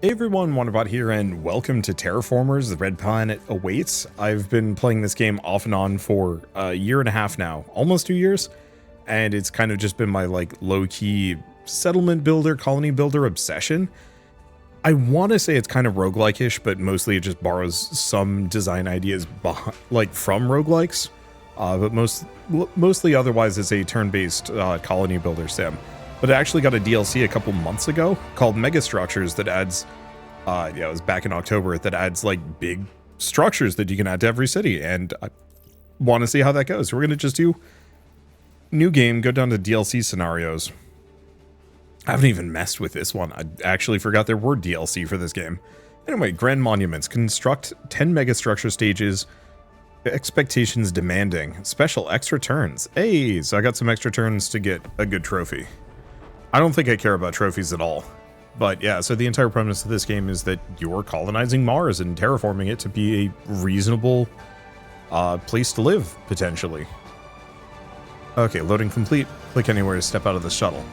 Hey everyone, Wanderbot here, and welcome to Terraformers, the Red Planet Awaits. I've been playing this game off and on for a year and a half now, almost 2 years, and it's kind of just been my low-key settlement builder, colony builder obsession. I want to say it's kind of roguelike-ish, but mostly it just borrows some design ideas from roguelikes, but mostly otherwise it's a turn-based colony builder sim. But I actually got a DLC a couple months ago called Megastructures that adds, it was back in October, that adds big structures that you can add to every city, and I want to see how that goes. So we're going to just do new game, go down to DLC scenarios. I haven't even messed with this one. I actually forgot there were DLC for this game. Anyway, Grand Monuments. Construct 10 megastructure stages. Expectations demanding. Special extra turns. Hey, so I got some extra turns to get a good trophy. I don't think I care about trophies at all. But yeah, so the entire premise of this game is that you're colonizing Mars and terraforming it to be a reasonable place to live, potentially. Okay, loading complete. Click anywhere to step out of the shuttle.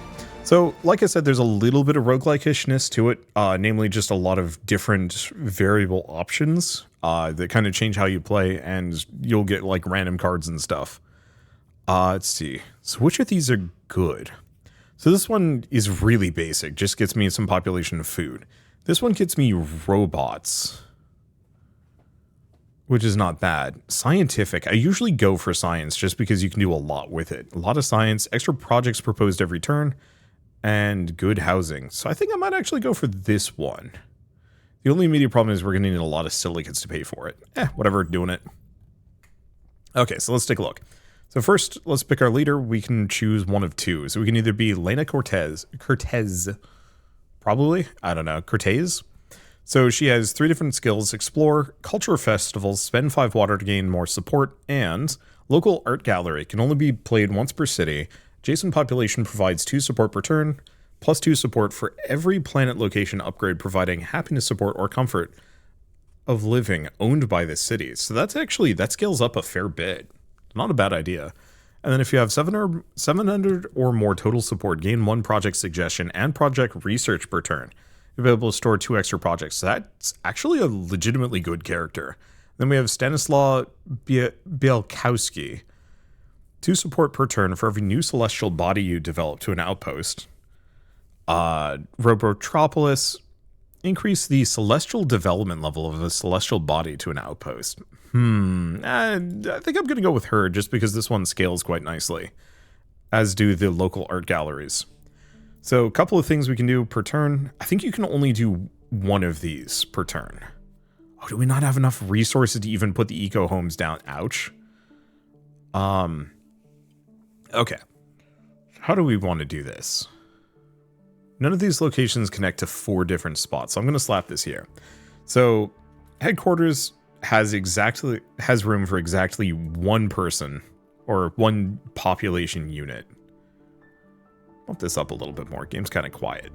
So, like I said, there's a little bit of roguelike-ishness to it, namely just a lot of different variable options that kind of change how you play, and you'll get random cards and stuff. Let's see. So which of these are good? So this one is really basic, just gets me some population of food. This one gets me robots, which is not bad. Scientific, I usually go for science just because you can do a lot with it. A lot of science, extra projects proposed every turn, and good housing. So I think I might actually go for this one. The only immediate problem is we're going to need a lot of silicates to pay for it. Whatever, doing it. Okay, so let's take a look. So first, let's pick our leader. We can choose one of two. So we can either be Lena Cortez, probably, I don't know, Cortez. So she has 3 different skills: explore, culture festivals, spend 5 water to gain more support, and local art gallery. Can only be played once per city. Adjacent population provides 2 support per turn, plus 2 support for every planet location upgrade, providing happiness, support, or comfort of living owned by the city. So that scales up a fair bit. Not a bad idea. And then if you have 700 or more total support, gain 1 project suggestion and project research per turn. You'll be able to store 2 extra projects. So that's actually a legitimately good character. Then we have Stanislaw Bielkowski. 2 support per turn for every new celestial body you develop to an outpost. Robotropolis. Increase the celestial development level of a celestial body to an outpost. I think I'm going to go with her just because this one scales quite nicely, as do the local art galleries. So a couple of things we can do per turn. I think you can only do 1 of these per turn. Oh, do we not have enough resources to even put the eco homes down? Ouch. Okay. How do we want to do this? None of these locations connect to 4 different spots, so I'm going to slap this here. So headquarters has room for exactly 1 person or 1 population unit. Bump this up a little bit more. Game's kind of quiet.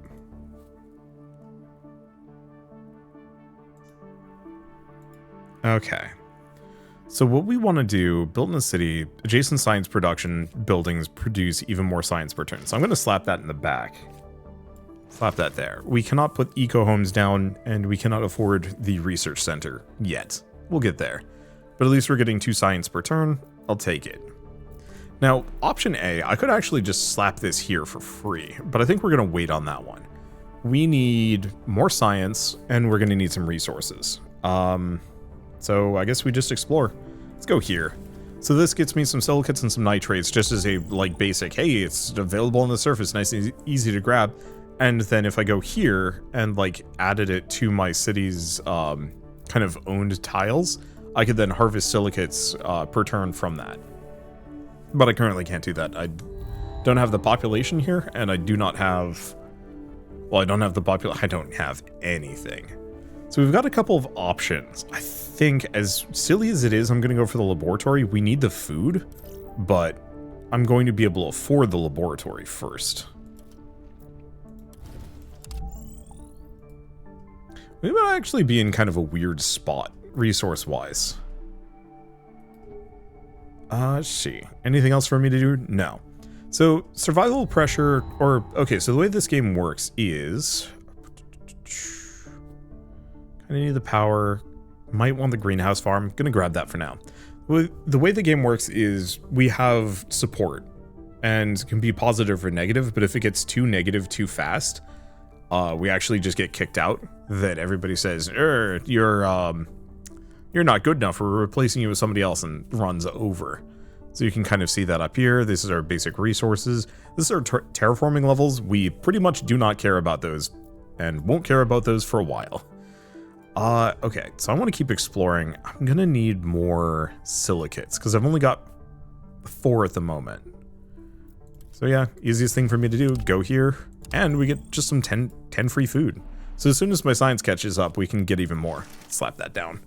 Okay. So what we want to do, built in a city, adjacent science production buildings produce even more science per turn. So I'm going to slap that in the back. Slap that there. We cannot put eco homes down, and we cannot afford the research center yet. We'll get there. But at least we're getting 2 science per turn. I'll take it. Now, option A, I could actually just slap this here for free, but I think we're going to wait on that one. We need more science, and we're going to need some resources. So I guess we just explore. Let's go here. So this gets me some silicates and some nitrates, just as a basic, hey, it's available on the surface, nice and easy to grab. And then if I go here and added it to my city's kind of owned tiles, I could then harvest silicates per turn from that. But I currently can't do that. I don't have the population here, and I do not have... Well, I don't have the I don't have anything. So we've got a couple of options. I think, as silly as it is, I'm going to go for the laboratory. We need the food, but I'm going to be able to afford the laboratory first. We might actually be in kind of a weird spot, resource-wise. Let's see. Anything else for me to do? No. So, survival pressure, or... Okay, so the way this game works is... Gonna need the power. Might want the greenhouse farm. Gonna grab that for now. The way the game works is we have support and it can be positive or negative, but if it gets too negative too fast, we actually just get kicked out. That everybody says, you're not good enough, we're replacing you with somebody else, and runs over. So you can kind of see that up here. This is our basic resources. This is our terraforming levels. We pretty much do not care about those and won't care about those for a while. Okay, so I want to keep exploring. I'm gonna need more silicates because I've only got 4 at the moment. So yeah, easiest thing for me to do, go here, and we get just some 10 free food. So as soon as my science catches up, we can get even more. Slap that down.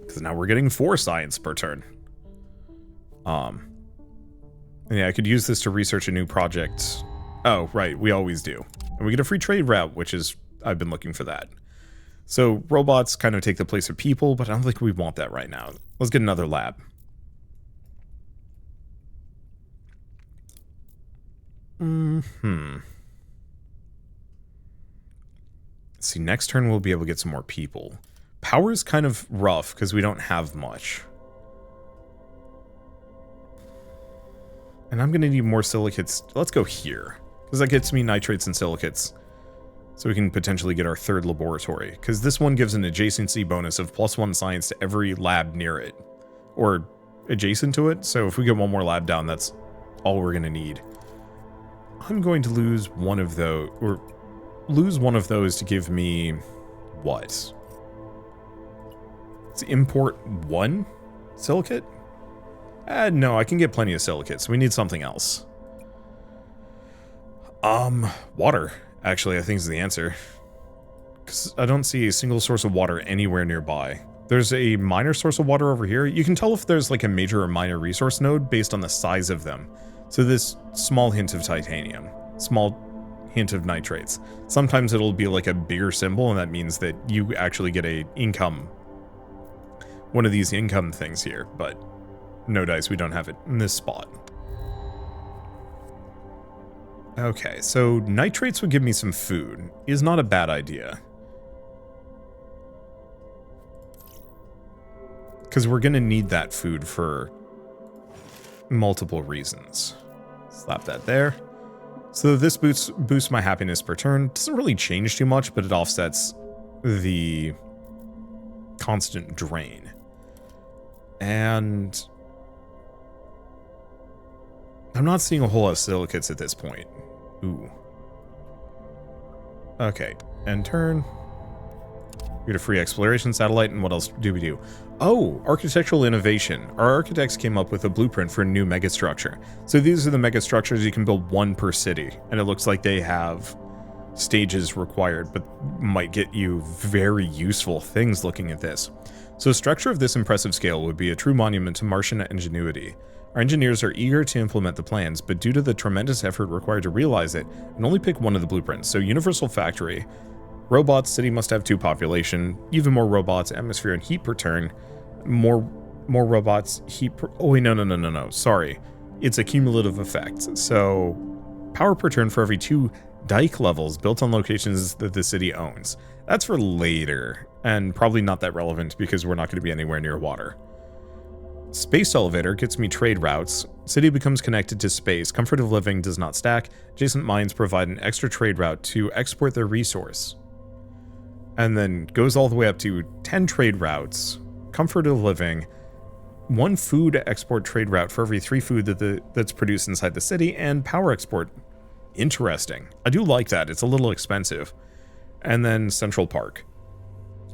Because now we're getting 4 science per turn. And yeah, I could use this to research a new project. Oh, right, we always do. And we get a free trade route, which is, I've been looking for that. So robots kind of take the place of people, but I don't think we want that right now. Let's get another lab. See, next turn we'll be able to get some more people. Power is kind of rough because we don't have much. And I'm going to need more silicates. Let's go here, because that gets me nitrates and silicates. So we can potentially get our 3rd laboratory, because this one gives an adjacency bonus of +1 science to every lab near it, or adjacent to it. So if we get one more lab down, that's all we're going to need. I'm going to lose one of those, or lose one of those to give me what? Let's import 1 silicate? No, I can get plenty of silicates. We need something else. Water. Actually, I think is the answer. Because I don't see a single source of water anywhere nearby. There's a minor source of water over here. You can tell if there's like a major or minor resource node based on the size of them. So this small hint of titanium, small hint of nitrates. Sometimes it'll be like a bigger symbol, and that means that you actually get a income. One of these income things here, but no dice, we don't have it in this spot. Okay, so nitrates would give me some food. Is not a bad idea. Because we're going to need that food for multiple reasons. Slap that there. So this boosts my happiness per turn. Doesn't really change too much, but it offsets the constant drain. And I'm not seeing a whole lot of silicates at this point. Ooh. Okay, end turn. We get a free exploration satellite, and what else do we do? Oh, architectural innovation. Our architects came up with a blueprint for a new megastructure. So these are the megastructures. You can build 1 per city, and it looks like they have stages required, but might get you very useful things looking at this. So a structure of this impressive scale would be a true monument to Martian ingenuity. Our engineers are eager to implement the plans, but due to the tremendous effort required to realize it, and only pick one of the blueprints. So universal factory, robots, city must have 2 population, even more robots, atmosphere and heat per turn, more robots, heat per, oh wait, no, sorry. It's a cumulative effect. So power per turn for every 2 dike levels built on locations that the city owns. That's for later, and probably not that relevant because we're not going to be anywhere near water. Space elevator gets me trade routes. City becomes connected to space. Comfort of living does not stack. Adjacent mines provide an extra trade route to export their resource. And then goes all the way up to 10 trade routes. Comfort of living. 1 food export trade route for every 3 food that's produced inside the city. And power export. Interesting. I do like that. It's a little expensive. And then Central Park.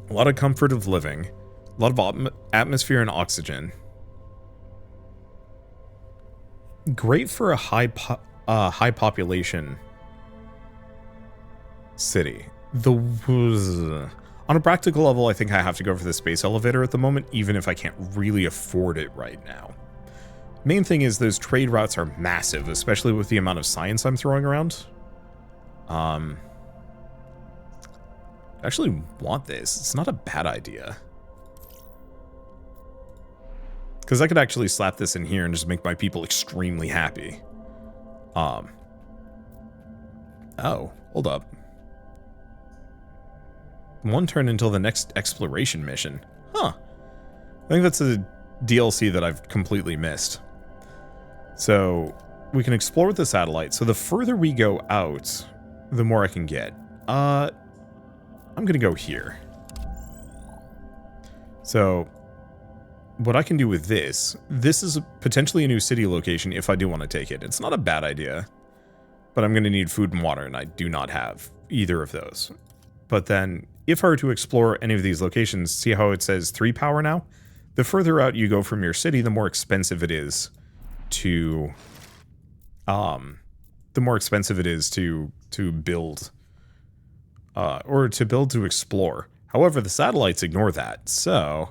A lot of comfort of living. A lot of atmosphere and oxygen. Great for a high population city. On a practical level, I think I have to go for the space elevator at the moment, even if I can't really afford it right now. Main thing is those trade routes are massive, especially with the amount of science I'm throwing around. I actually want this. It's not a bad idea. Because I could actually slap this in here and just make my people extremely happy. Oh, hold up. 1 turn until the next exploration mission. Huh. I think that's a DLC that I've completely missed. So we can explore with the satellite. So the further we go out, the more I can get. I'm going to go here. So what I can do with this is potentially a new city location if I do want to take it. It's not a bad idea, but I'm going to need food and water, and I do not have either of those. But then if I were to explore any of these locations, see how it says 3 power now? The further out you go from your city, the more expensive it is to build to explore. However, the satellites ignore that, so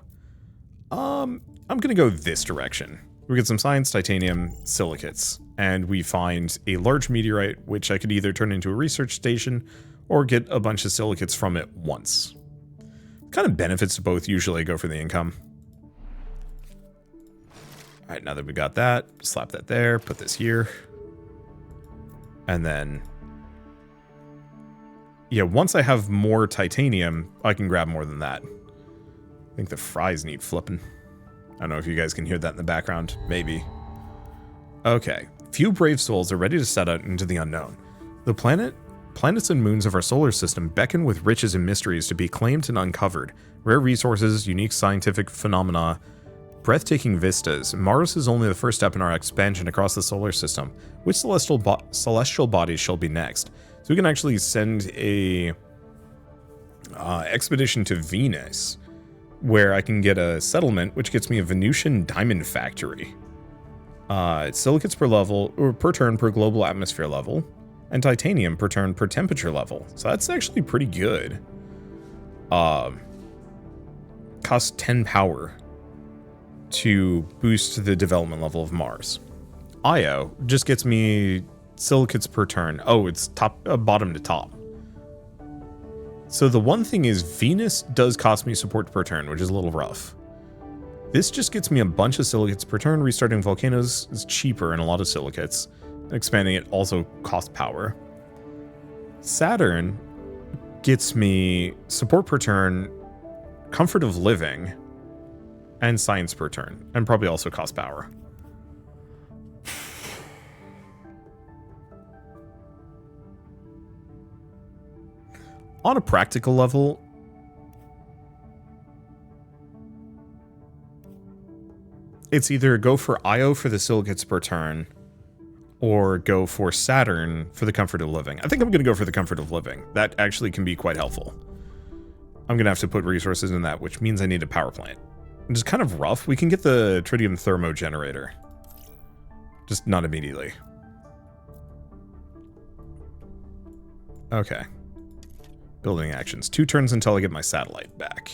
I'm gonna go this direction. We get some science, titanium, silicates, and we find a large meteorite, which I could either turn into a research station or get a bunch of silicates from it once. Kind of benefits to both. Usually I go for the income. Alright, now that we got that, slap that there, put this here. And then yeah, once I have more titanium, I can grab more than that. I think the fries need flipping. I don't know if you guys can hear that in the background. Maybe. Okay. Few brave souls are ready to set out into the unknown. The planets and moons of our solar system beckon with riches and mysteries to be claimed and uncovered. Rare resources, unique scientific phenomena, breathtaking vistas. Mars is only the first step in our expansion across the solar system. Which celestial bodies shall be next? So we can actually send a expedition to Venus, where I can get a settlement, which gets me a Venusian diamond factory. Silicates per level, or per turn per global atmosphere level, and titanium per turn per temperature level. So that's actually pretty good. Costs 10 power to boost the development level of Mars. Io just gets me silicates per turn. Oh, it's bottom to top. So the one thing is Venus does cost me support per turn, which is a little rough. This just gets me a bunch of silicates per turn. Restarting volcanoes is cheaper and a lot of silicates. Expanding it also costs power. Saturn gets me support per turn, comfort of living, and science per turn, and probably also costs power. On a practical level, it's either go for Io for the silicates per turn, or go for Saturn for the comfort of living. I think I'm going to go for the comfort of living. That actually can be quite helpful. I'm going to have to put resources in that, which means I need a power plant. Which is kind of rough. We can get the tritium thermo generator. Just not immediately. Okay. Building actions. 2 turns until I get my satellite back.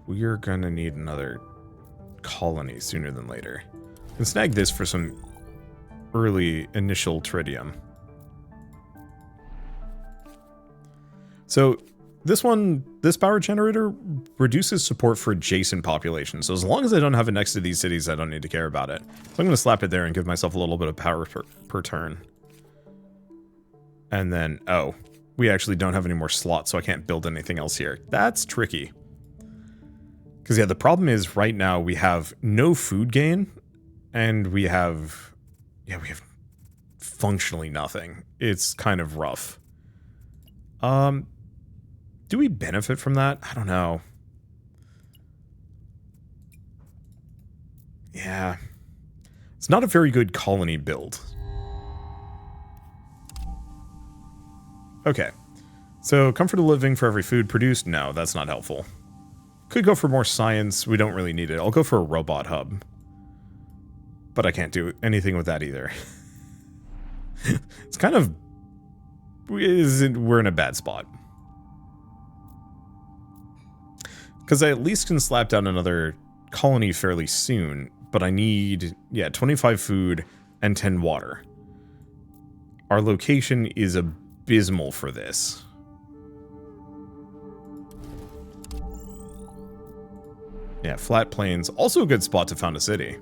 We're gonna need another colony sooner than later. I can snag this for some early initial tritium. So this power generator reduces support for adjacent populations. So as long as I don't have it next to these cities, I don't need to care about it. So I'm gonna slap it there and give myself a little bit of power per turn. And then, oh, we actually don't have any more slots, so I can't build anything else here. That's tricky. Because, yeah, the problem is right now we have no food gain, and we have functionally nothing. It's kind of rough. Do we benefit from that? I don't know. Yeah. It's not a very good colony build. Okay, so comfort of living for every food produced? No, that's not helpful. Could go for more science. We don't really need it. I'll go for a robot hub. But I can't do anything with that either. It's kind of... we're in a bad spot. Because I at least can slap down another colony fairly soon, but I need, 25 food and 10 water. Our location is abysmal for this. Yeah, flat plains. Also a good spot to found a city.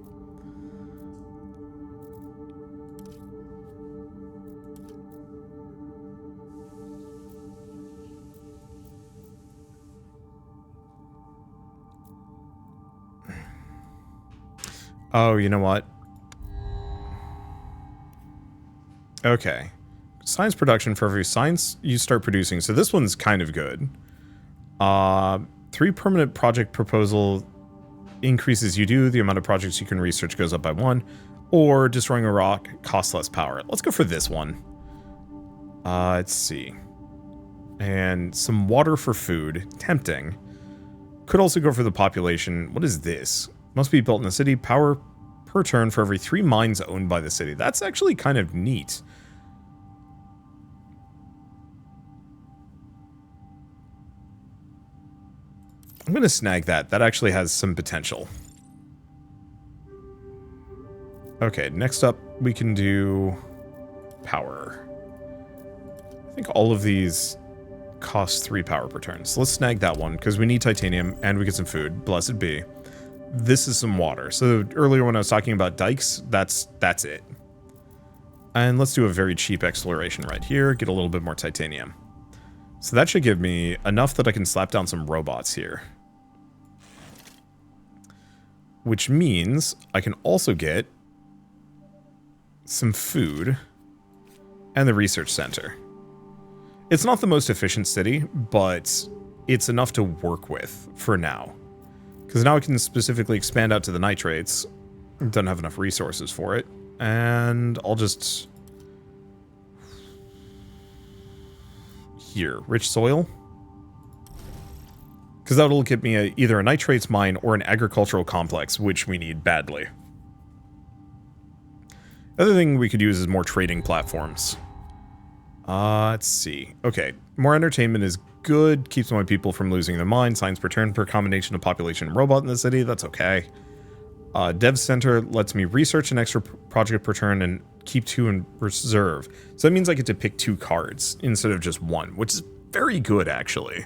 Oh, you know what? Okay. Science production for every science you start producing. So this one's kind of good. 3 permanent project proposal increases you do. The amount of projects you can research goes up by 1. Or destroying a rock costs less power. Let's go for this one. Let's see. And some water for food. Tempting. Could also go for the population. What is this? Must be built in the city. Power per turn for every 3 mines owned by the city. That's actually kind of neat. I'm going to snag that. That actually has some potential. Okay, next up we can do power. I think all of these cost 3 power per turn. So let's snag that one because we need titanium and we get some food. Blessed be. This is some water. So earlier when I was talking about dikes, that's it. And let's do a very cheap exploration right here. Get a little bit more titanium. So that should give me enough that I can slap down some robots here. Which means I can also get some food and the research center. It's not the most efficient city, but it's enough to work with for now. Because now I can specifically expand out to the nitrates. Don't have enough resources for it. And I'll just... Here, rich soil. Because that'll get me either a nitrates mine or an agricultural complex, which we need badly. The other thing we could use is more trading platforms. Let's see. Okay, more entertainment is good. Keeps my people from losing their mind. Science per turn per combination of population and robot in the city. That's okay. Dev Center lets me research an extra project per turn and keep 2 in reserve. So that means I get to pick 2 cards instead of just 1, which is very good, actually.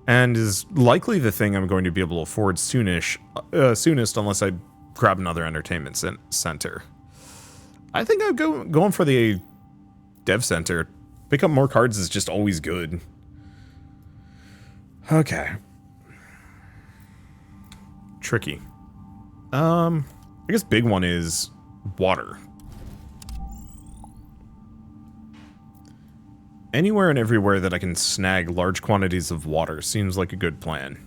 And is likely the thing I'm going to be able to afford soonest unless I grab another entertainment center. I think I'm going for the Dev Center. Pick up more cards is just always good. Okay. Tricky. I guess big one is water. Anywhere and everywhere that I can snag large quantities of water seems like a good plan.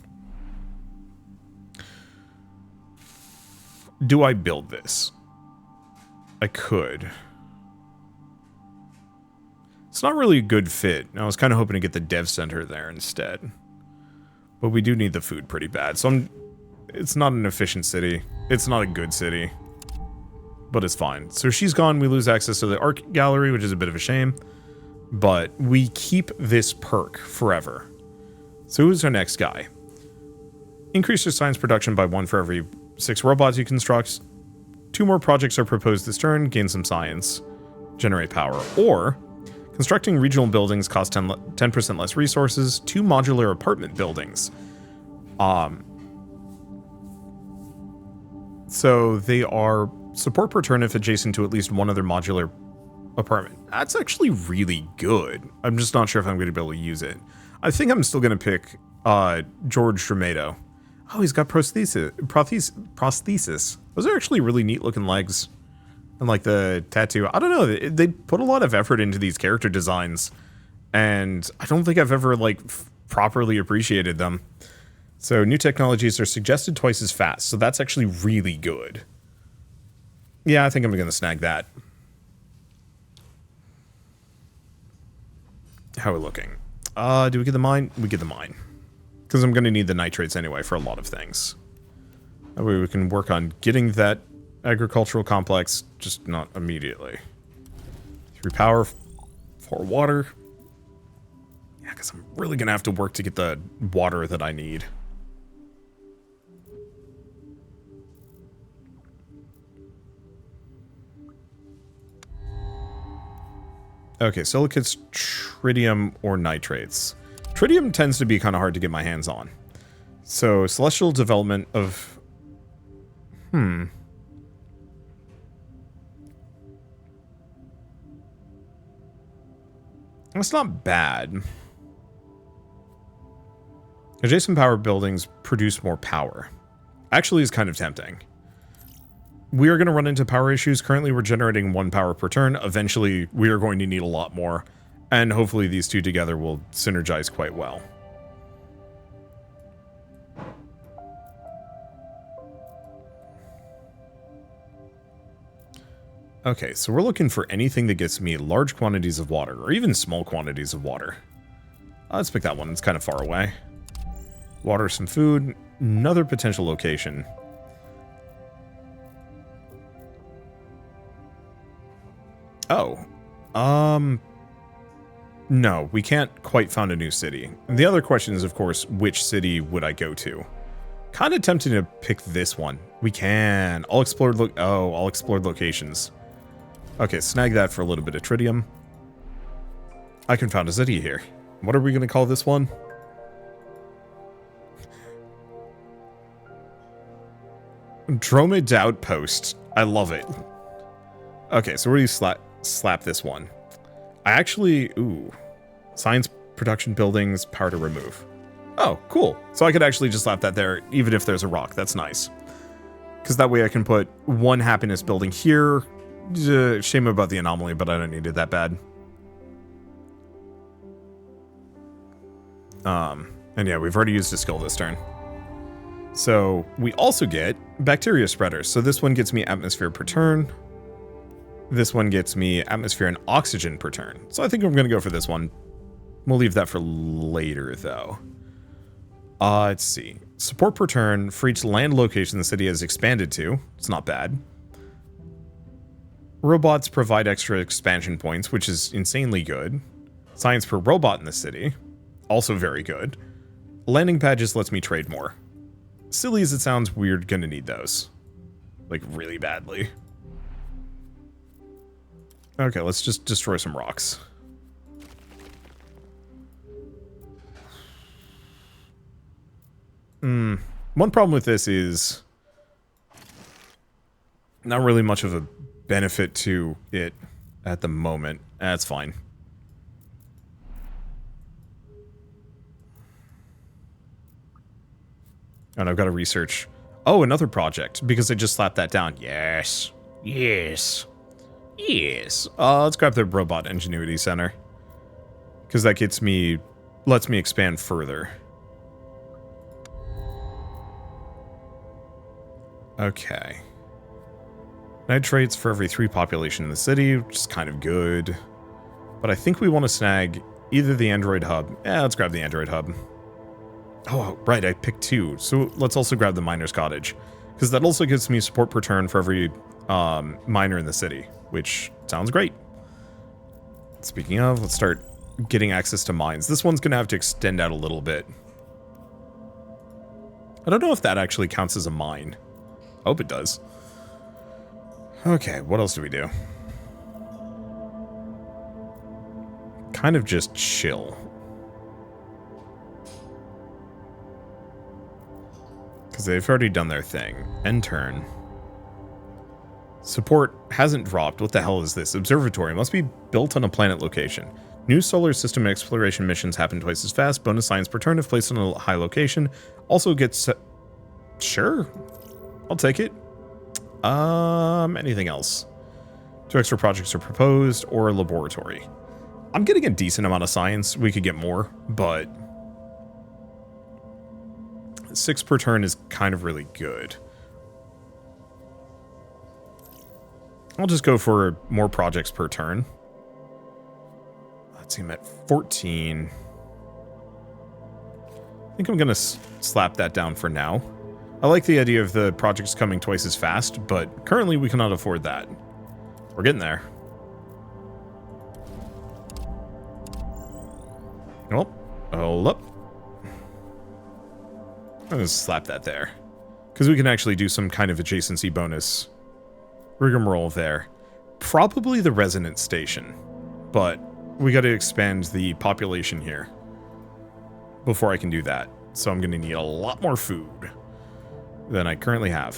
Do I build this? I could. It's not really a good fit. I was kind of hoping to get the dev center there instead. But we do need the food pretty bad. So it's not an efficient city. It's not a good city. But it's fine. So she's gone. We lose access to the art gallery, which is a bit of a shame. But we keep this perk forever. So who's our next guy? Increase your science production by 1 for every 6 robots you construct. 2 more projects are proposed this turn. Gain some science. Generate power. Or constructing regional buildings costs 10% less resources. 2 modular apartment buildings. So they are support per turn if adjacent to at least 1 other modular apartment. That's actually really good. I'm just not sure if I'm going to be able to use it. I think I'm still going to pick George Dramato. Oh, he's got prosthesis. Those are actually really neat looking legs. And like the tattoo. I don't know. They put a lot of effort into these character designs. And I don't think I've ever like properly appreciated them. So new technologies are suggested twice as fast. So that's actually really good. Yeah, I think I'm going to snag that. How are we looking? Do we get the mine? We get the mine. Because I'm going to need the nitrates anyway for a lot of things. That way we can work on getting that agricultural complex, just not immediately. 3 power, 4 water. Yeah, because I'm really going to have to work to get the water that I need. Okay, silicates, tritium, or nitrates. Tritium tends to be kind of hard to get my hands on. So, celestial development of... That's not bad. Adjacent power buildings produce more power. Actually is kind of tempting. we are going to run into power issues. Currently, we're generating 1 power per turn. Eventually, we are going to need a lot more. And hopefully these two together will synergize quite well. Okay, so we're looking for anything that gets me large quantities of water, or even small quantities of water. Let's pick that one. It's kind of far away. Water, some food, another potential location. Oh, no, we can't quite found a new city. The other question is, of course, which city would I go to? Kind of tempted to pick this one. We can. All explored locations. Okay, snag that for a little bit of tritium. I can found a city here. What are we going to call this one? Dromid Outpost. I love it. Okay, so where do you slap this one? I actually... Ooh. Science production buildings, power to remove. Oh, cool. So I could actually just slap that there, even if there's a rock. That's nice. Because that way I can put 1 happiness building here. Shame about the anomaly, but I don't need it that bad. And yeah, we've already used a skill this turn. So we also get bacteria spreaders. So this one gets me atmosphere per turn. This one gets me atmosphere and oxygen per turn. So I think I'm going to go for this one. We'll leave that for later, though. Let's see. Support per turn for each land location the city has expanded to. It's not bad. Robots provide extra expansion points, which is insanely good. Science per robot in the city. Also very good. Landing pad just lets me trade more. Silly as it sounds, we're gonna need those. Like, really badly. Okay, let's just destroy some rocks. One problem with this is not really much of a benefit to it at the moment. That's fine. And I've got to research. Oh, another project, because I just slapped that down. Yes. Yes. Yes. Let's grab the Robot Ingenuity Center. Because that lets me expand further. Okay. Nitrates for every 3 population in the city, which is kind of good. But I think we want to snag either the Android Hub. Yeah, let's grab the Android Hub. Oh, right, I picked 2. So let's also grab the Miner's Cottage. Because that also gives me support per turn for every miner in the city, which sounds great. Speaking of, let's start getting access to mines. This one's going to have to extend out a little bit. I don't know if that actually counts as a mine. I hope it does. Okay, what else do we do? Kind of just chill. Because they've already done their thing. End turn. Support hasn't dropped. What the hell is this? Observatory must be built on a planet location. New solar system exploration missions happen twice as fast. Bonus science per turn if placed on a high location. Also gets... Sure. I'll take it. Anything else? 2 extra projects are proposed, or a laboratory. I'm getting a decent amount of science. We could get more, but 6 per turn is kind of really good. I'll just go for more projects per turn. Let's see, I'm at 14. I think I'm going to slap that down for now. I like the idea of the projects coming twice as fast, but currently we cannot afford that. We're getting there. Oh, hold up. I'm going to slap that there. Because we can actually do some kind of adjacency bonus rigmarole there. Probably the resonance station, but we got to expand the population here before I can do that. So I'm going to need a lot more food than I currently have.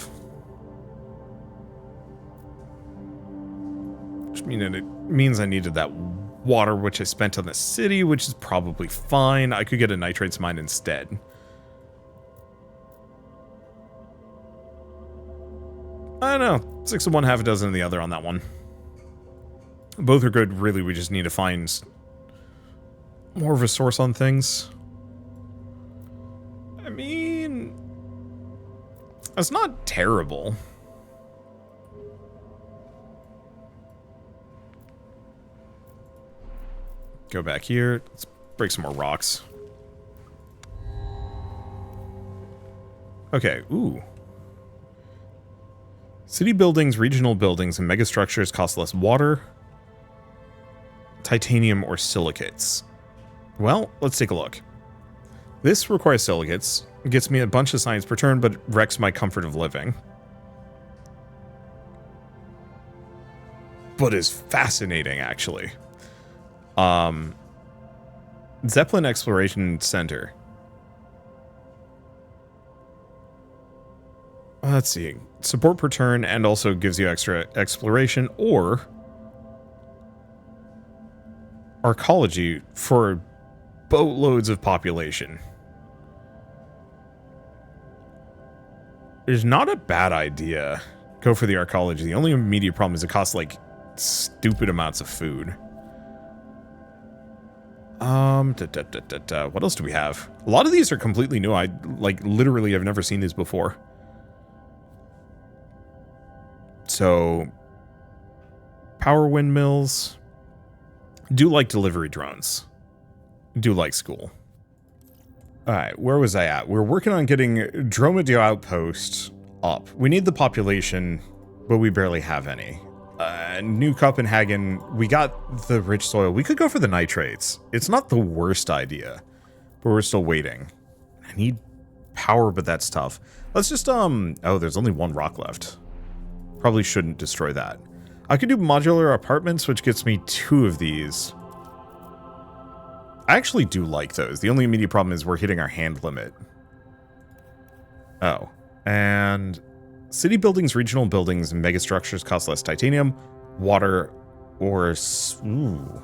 Which means I needed that water, which I spent on the city, which is probably fine. I could get a nitrates mine instead. I don't know. 6 of one, half a dozen of the other on that one. Both are good. Really, we just need to find more of a source on things. I mean, that's not terrible. Go back here. Let's break some more rocks. Okay, ooh. City buildings, regional buildings, and megastructures cost less water, titanium, or silicates. Well, let's take a look. This requires silicates, gets me a bunch of science per turn, but wrecks my comfort of living. But is fascinating, actually. Zeppelin Exploration Center. Let's see. Support per turn and also gives you extra exploration, or archaeology for boatloads of population. It's not a bad idea. Go for the archaeology. The only immediate problem is it costs like stupid amounts of food. What else do we have? A lot of these are completely new. I literally have never seen these before. So, power windmills. Do like delivery drones. Do like school. Alright, where was I at? We're working on getting Dromedary Outpost up. We need the population, but we barely have any. New Copenhagen, we got the rich soil. We could go for the nitrates. It's not the worst idea, but we're still waiting. I need power, but that's tough. Let's just, oh, there's only one rock left. Probably shouldn't destroy that. I could do modular apartments, which gets me 2 of these. I actually do like those. The only immediate problem is we're hitting our hand limit. Oh. And city buildings, regional buildings, and megastructures cost less titanium, water, or... Ooh.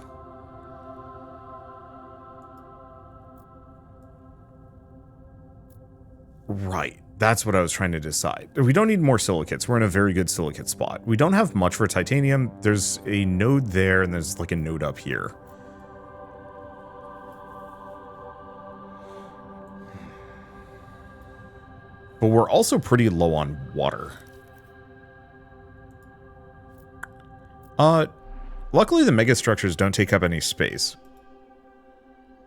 Right. That's what I was trying to decide. We don't need more silicates. We're in a very good silicate spot. We don't have much for titanium. There's a node there, and there's like a node up here. But we're also pretty low on water. Luckily the megastructures don't take up any space.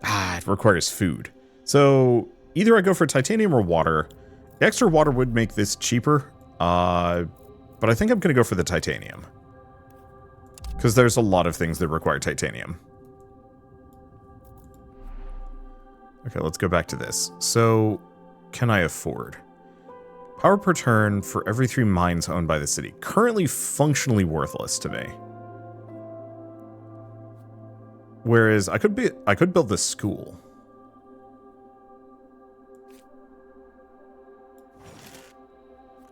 It requires food. So either I go for titanium or water. The extra water would make this cheaper, but I think I'm going to go for the titanium. Because there's a lot of things that require titanium. Okay, let's go back to this. So, can I afford? Power per turn for every 3 mines owned by the city. Currently functionally worthless to me. Whereas I could build this school.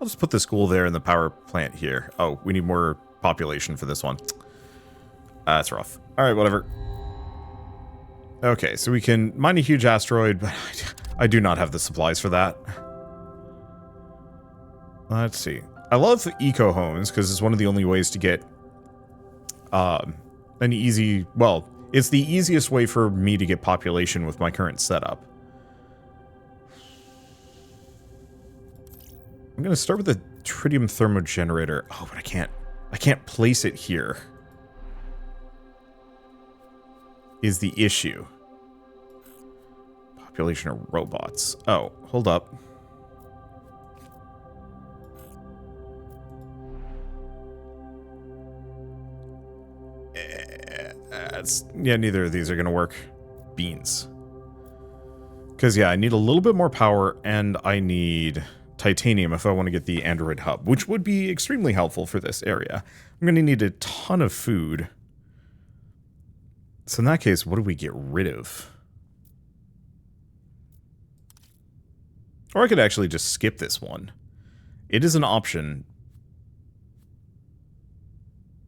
I'll just put the school there and the power plant here. Oh, we need more population for this one. That's rough. Alright, whatever. Okay, so we can mine a huge asteroid, but I do not have the supplies for that. Let's see. I love eco homes because it's one of the only ways to get an easy... Well, it's the easiest way for me to get population with my current setup. I'm going to start with the tritium thermogenerator. Oh, but I can't place it here. Is the issue. Population of robots. Oh, hold up. Yeah, neither of these are going to work. Beans. Because, yeah, I need a little bit more power, and I need titanium if I want to get the Android hub, which would be extremely helpful for this area. I'm going to need a ton of food. So in that case, what do we get rid of? Or I could actually just skip this one. It is an option.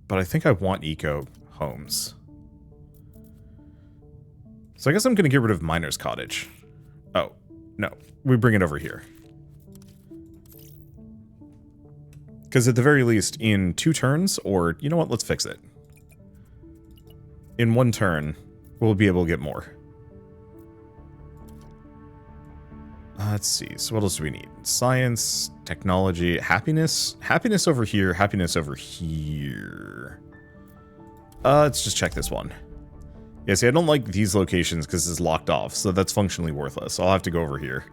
But I think I want eco homes. So I guess I'm going to get rid of Miner's Cottage. Oh, no. We bring it over here. Because at the very least, in 2 turns, or you know what, let's fix it. In 1 turn, we'll be able to get more. Let's see, so what else do we need? Science, technology, happiness. Happiness over here, happiness over here. Let's just check this one. Yeah, see, I don't like these locations because it's locked off, so that's functionally worthless. I'll have to go over here.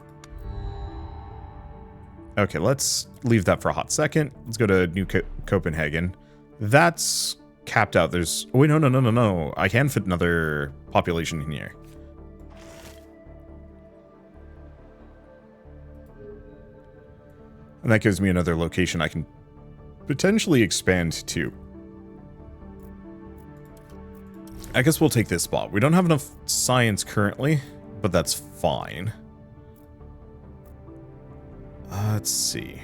Okay, let's leave that for a hot second. Let's go to New Copenhagen. That's capped out. There's... Oh, wait, no. I can fit another population in here. And that gives me another location I can potentially expand to. I guess we'll take this spot. We don't have enough science currently, but that's fine. Let's see.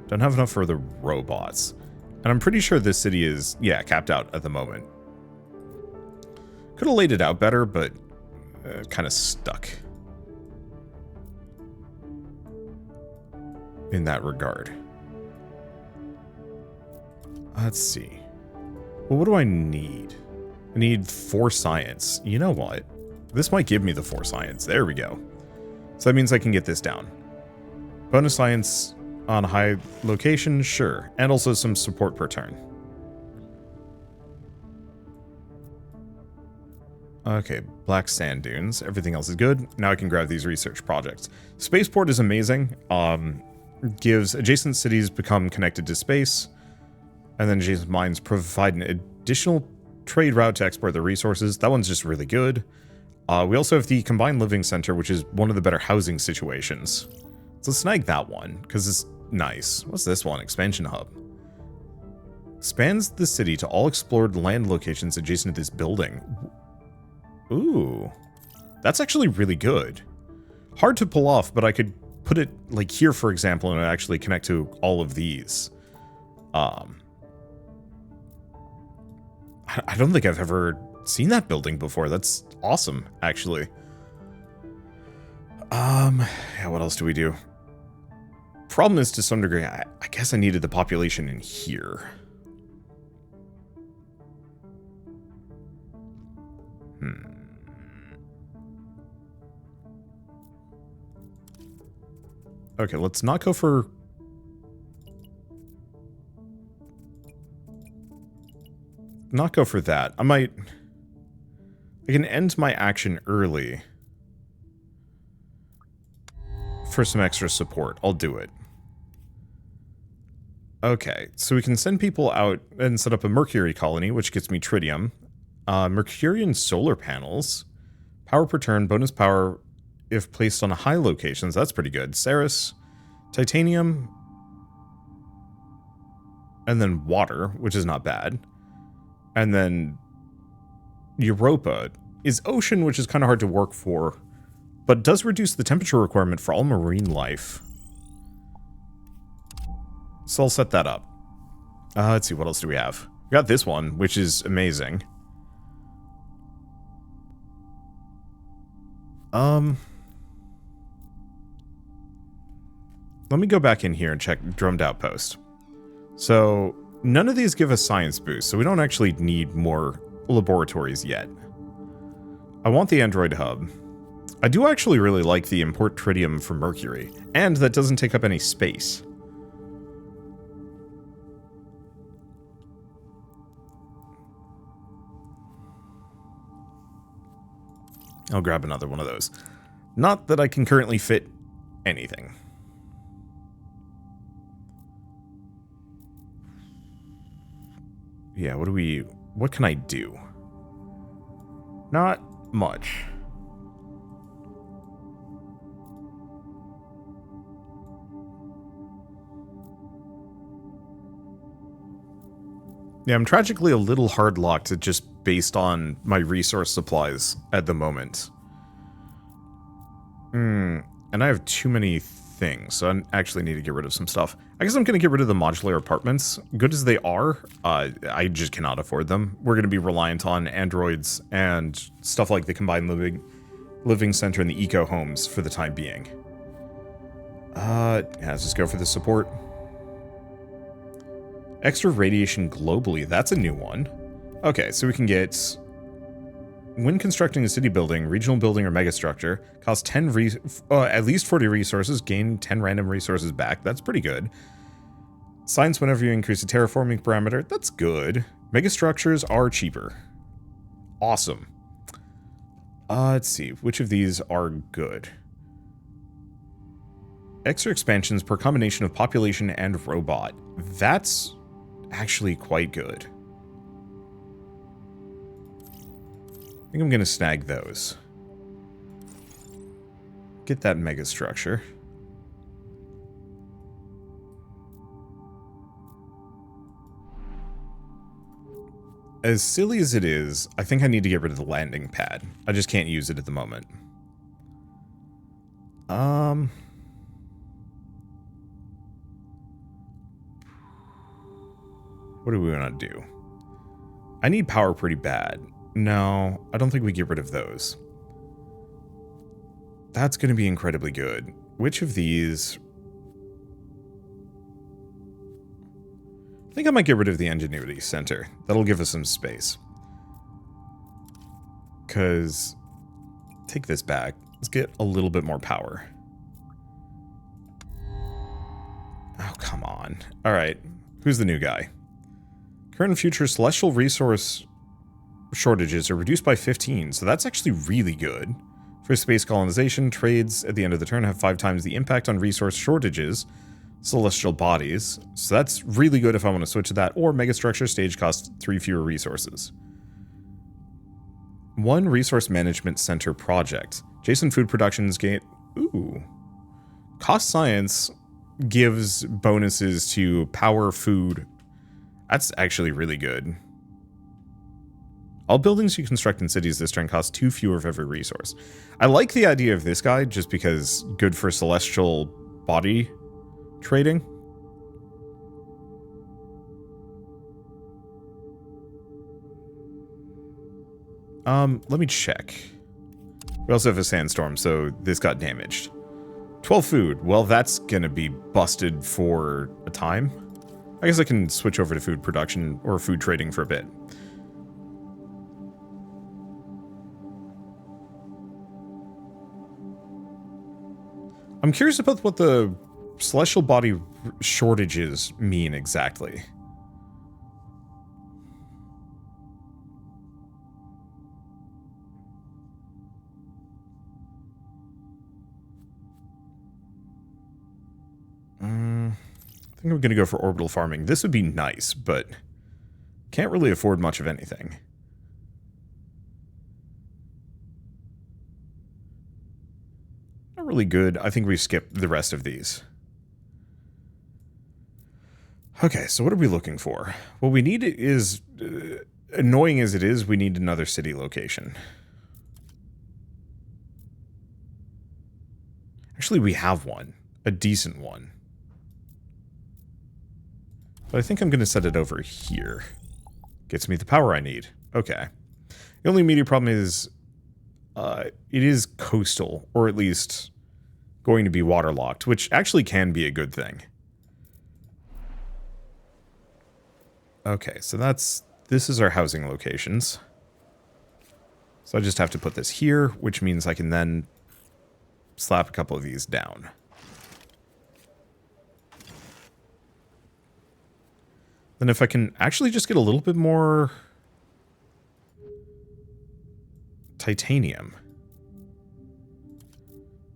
Don't have enough for the robots. And I'm pretty sure this city is, yeah, capped out at the moment. Could have laid it out better, but kind of stuck. In that regard. Let's see. Well, what do I need? I need 4 science. You know what? This might give me the 4 science. There we go. So that means I can get this down. Bonus science on a high location, sure. And also some support per turn. Okay, black sand dunes. Everything else is good. Now I can grab these research projects. Spaceport is amazing. Gives adjacent cities become connected to space, and then adjacent mines provide an additional trade route to export the resources. That one's just really good. We also have the combined living center, which is one of the better housing situations. So let's snag that one because it's nice. What's this one? Expansion hub. Expands the city to all explored land locations adjacent to this building. Ooh, that's actually really good. Hard to pull off, but I could put it like here, for example, and actually connect to all of these. I don't think I've ever seen that building before. That's awesome, actually. Yeah, what else do we do? Problem is, to some degree, I guess I needed the population in here. Okay, let's not go for... Not go for that. I can end my action early. For some extra support. I'll do it. Okay, so we can send people out and set up a Mercury colony, which gets me tritium. Mercurian solar panels. Power per turn, bonus power if placed on high locations. That's pretty good. Ceres, titanium, and then water, which is not bad. And then Europa is ocean, which is kind of hard to work for, but does reduce the temperature requirement for all marine life. So I'll set that up. Let's see, what else do we have? We got this one, which is amazing. Let me go back in here and check Drummed Outpost. So, none of these give us science boost, so we don't actually need more laboratories yet. I want the Android hub. I do actually really like the import tritium from Mercury, and that doesn't take up any space. I'll grab another one of those. Not that I can currently fit anything. Yeah, what can I do? Not much. Yeah, I'm tragically a little hard locked just based on my resource supplies at the moment. And I have too many things, so I actually need to get rid of some stuff. I guess I'm going to get rid of the modular apartments. Good as they are, I just cannot afford them. We're going to be reliant on androids and stuff like the combined living center and the eco homes for the time being. Yeah, let's just go for the support. Extra radiation globally. That's a new one. Okay, so we can get... When constructing a city building, regional building, or megastructure, cost 10 at least 40 resources, gain 10 random resources back. That's pretty good. Science whenever you increase the terraforming parameter. That's good. Megastructures are cheaper. Awesome. Let's see. Which of these are good? Extra expansions per combination of population and robot. That's actually quite good. I think I'm going to snag those. Get that megastructure. As silly as it is, I think I need to get rid of the landing pad. I just can't use it at the moment. What do we want to do? I need power pretty bad. No, I don't think we get rid of those. That's going to be incredibly good. Which of these... I think I might get rid of the Ingenuity Center. That'll give us some space. Because... Take this back. Let's get a little bit more power. Oh, come on. Alright. Who's the new guy? Current and future celestial resource shortages are reduced by 15, so that's actually really good. For space colonization, trades at the end of the turn have 5 times the impact on resource shortages, celestial bodies, so that's really good if I want to switch to that, or megastructure stage costs 3 fewer resources. 1 resource management center project. Jason food productions gain... Ooh. Cost science gives bonuses to power food. That's actually really good. All buildings you construct in cities this turn cost 2 fewer of every resource. I like the idea of this guy just because good for celestial body trading. Let me check. We also have a sandstorm, so this got damaged. 12 food. Well, that's gonna be busted for a time. I guess I can switch over to food production or food trading for a bit. I'm curious about what the celestial body shortages mean exactly. I think I'm going to go for orbital farming. This would be nice, but can't really afford much of anything. Not really good. I think we skip the rest of these. Okay, so what are we looking for? What we need is, annoying as it is, we need another city location. Actually, we have one. A decent one. But I think I'm going to set it over here. Gets me the power I need. Okay. The only immediate problem is, it is coastal, or at least going to be waterlocked, which actually can be a good thing. Okay, so this is our housing locations. So I just have to put this here, which means I can then slap a couple of these down. Then if I can actually just get a little bit more titanium.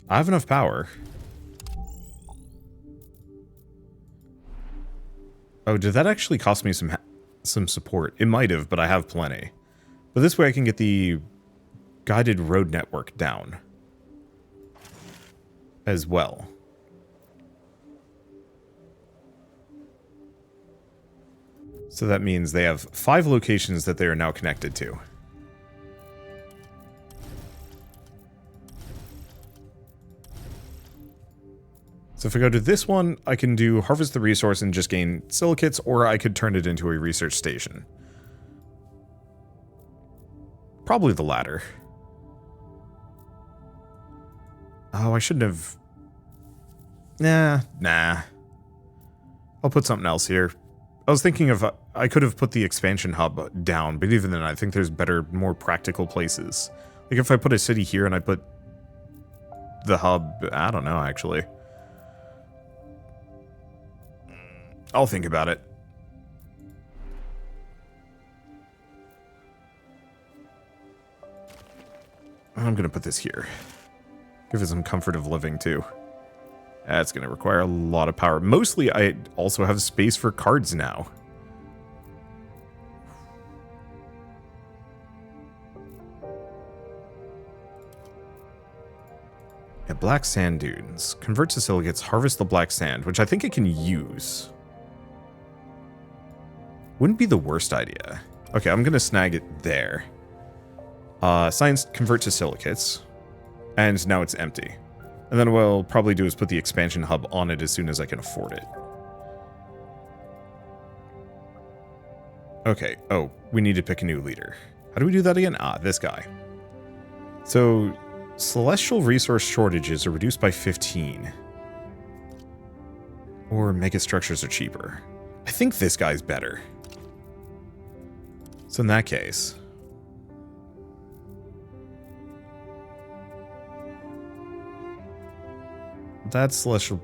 I have enough power. Oh, did that actually cost me some support? It might have, but I have plenty. But this way I can get the guided road network down as well. So that means they have 5 locations that they are now connected to. So if I go to this one, I can do harvest the resource and just gain silicates, or I could turn it into a research station. Probably the latter. Oh, I shouldn't have... Nah. I'll put something else here. I was thinking of, I could have put the expansion hub down, but even then I think there's better, more practical places. Like if I put a city here and I put the hub, I don't know actually. I'll think about it. I'm gonna put this here. Give it some comfort of living too. That's gonna require a lot of power. Mostly I also have space for cards now. Yeah, black sand dunes. Convert to silicates, harvest the black sand, which I think I can use. Wouldn't be the worst idea. Okay, I'm gonna snag it there. Science, convert to silicates. And now it's empty. And then what I'll probably do is put the expansion hub on it as soon as I can afford it. Okay, oh, we need to pick a new leader. How do we do that again? Ah, this guy. So, celestial resource shortages are reduced by 15. Or megastructures are cheaper. I think this guy's better. So in that case... that's celestial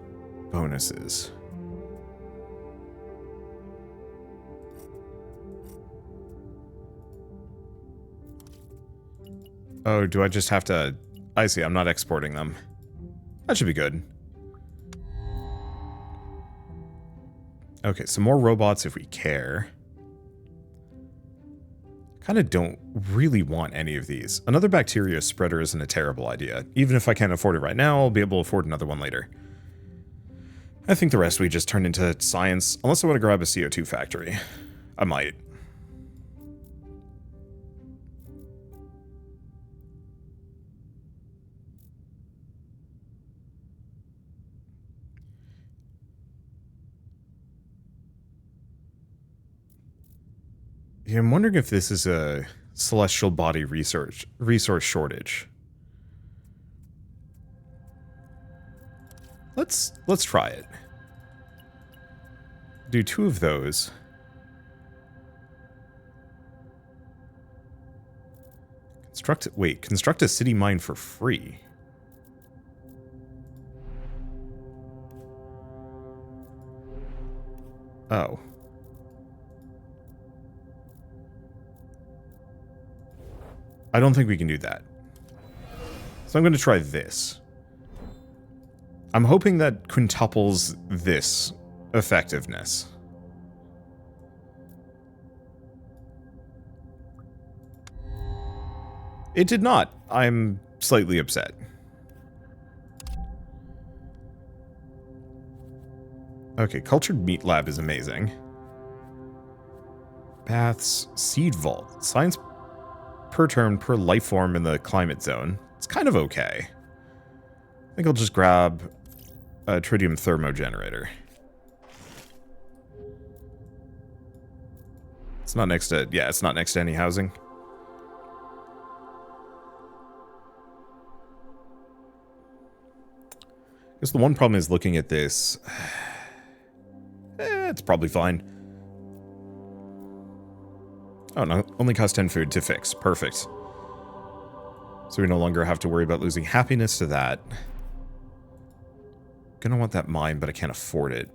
bonuses. Oh, do I just have to... I see, I'm not exporting them. That should be good. Okay, some more robots if we care. Kind of don't really want any of these. Another bacteria spreader isn't a terrible idea. Even if I can't afford it right now, I'll be able to afford another one later. I think the rest we just turn into science, unless I want to grab a CO2 factory. I might. Yeah, I'm wondering if this is a celestial body resource shortage. Let's try it. Do 2 of those. Construct a city mine for free. Oh. I don't think we can do that. So I'm going to try this. I'm hoping that quintuples this effectiveness. It did not. I'm slightly upset. Okay, cultured meat lab is amazing. Baths, seed vault, science per turn per life form in the climate zone. It's kind of okay. I think I'll just grab a tritium thermogenerator. It's not next to, yeah, it's not next to any housing. I guess the one problem is looking at this. It's probably fine. Oh, no, only cost 10 food to fix. Perfect. So we no longer have to worry about losing happiness to that. Gonna want that mine, but I can't afford it.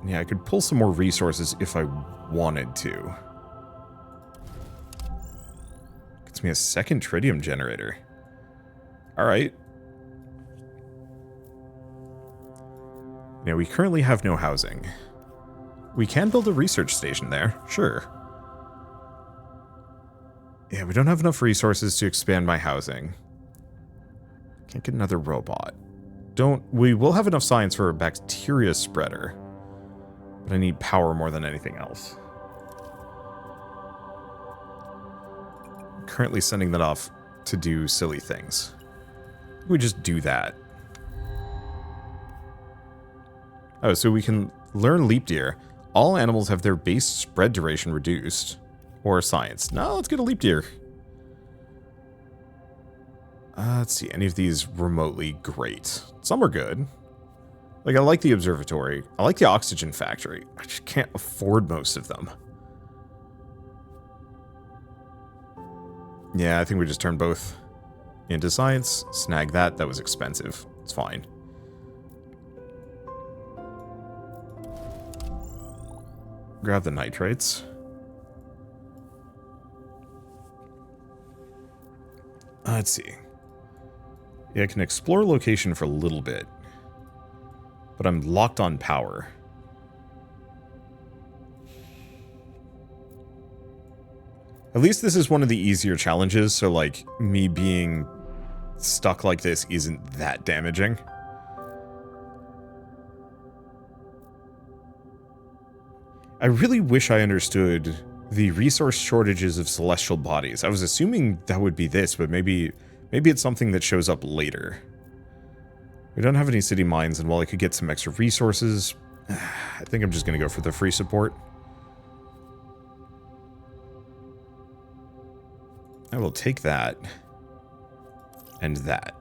Yeah, I could pull some more resources if I wanted to. Gets me a second tritium generator. Alright. Yeah, we currently have no housing. We can build a research station there, sure. Yeah, we don't have enough resources to expand my housing. Can't get another robot. We will have enough science for a bacteria spreader. But I need power more than anything else. I'm currently sending that off to do silly things. We just do that. Oh, so we can learn leap deer. All animals have their base spread duration reduced. Or science. No, let's get a leap deer. Let's see, any of these remotely great. Some are good. Like, I like the observatory. I like the oxygen factory. I just can't afford most of them. Yeah, I think we just turned both into science. Snag that. That was expensive. It's fine. Grab the nitrates. Let's see. Yeah, I can explore location for a little bit. But I'm locked on power. At least this is one of the easier challenges, so like, me being stuck like this isn't that damaging. I really wish I understood the resource shortages of celestial bodies. I was assuming that would be this, but maybe it's something that shows up later. We don't have any city mines, and while I could get some extra resources, I think I'm just going to go for the free support. I will take that. And that.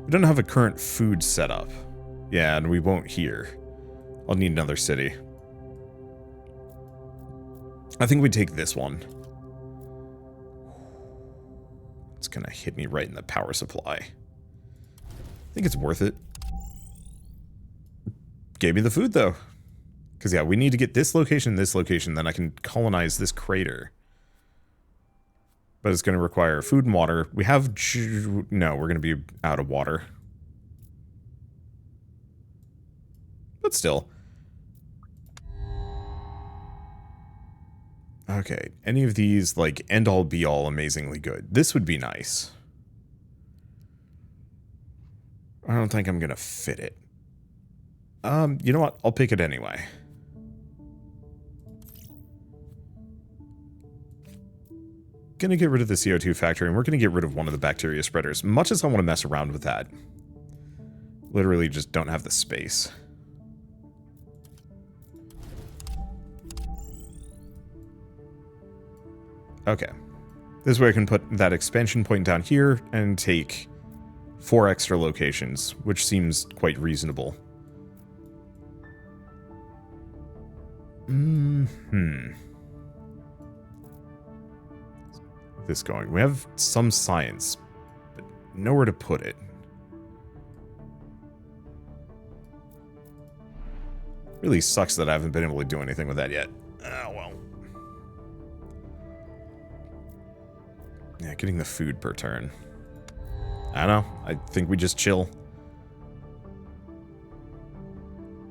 We don't have a current food setup. Yeah, and we won't here. I'll need another city. I think we take this one. It's gonna hit me right in the power supply. I think it's worth it. Gave me the food, though. Because, yeah, we need to get this location, then I can colonize this crater. But it's going to require food and water. We have... No, we're going to be out of water. But still. Okay, any of these, like, end-all, be-all, amazingly good. This would be nice. I don't think I'm going to fit it. You know what? I'll pick it anyway. Gonna get rid of the CO2 factory, and we're gonna get rid of one of the bacteria spreaders. Much as I want to mess around with that. Literally just don't have the space. Okay. This way I can put that expansion point down here and take 4 extra locations, which seems quite reasonable. This going. We have some science, but nowhere to put it. Really sucks that I haven't been able to do anything with that yet. Oh, well. Yeah, getting the food per turn. I don't know. I think we just chill.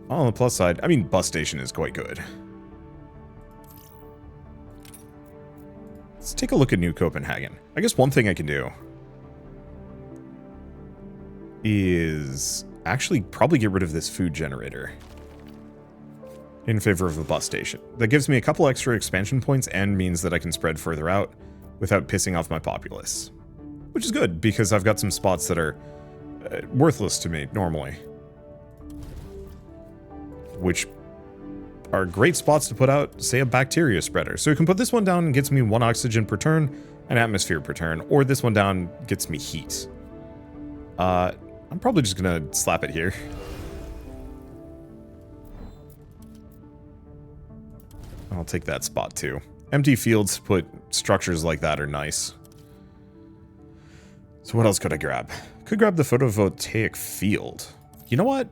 On the plus side, I mean, bus station is quite good. Let's take a look at New Copenhagen. I guess one thing I can do is actually probably get rid of this food generator in favor of a bus station. That gives me a couple extra expansion points and means that I can spread further out without pissing off my populace. Which is good, because I've got some spots that are worthless to me normally. Which are great spots to put out, say, a bacteria spreader. So you can put this one down and gets me 1 oxygen per turn, an atmosphere per turn, or this one down gets me heat. I'm probably just gonna slap it here. I'll take that spot too. Empty fields to put structures like that are nice. So what else could I grab? Could grab the photovoltaic field. You know what?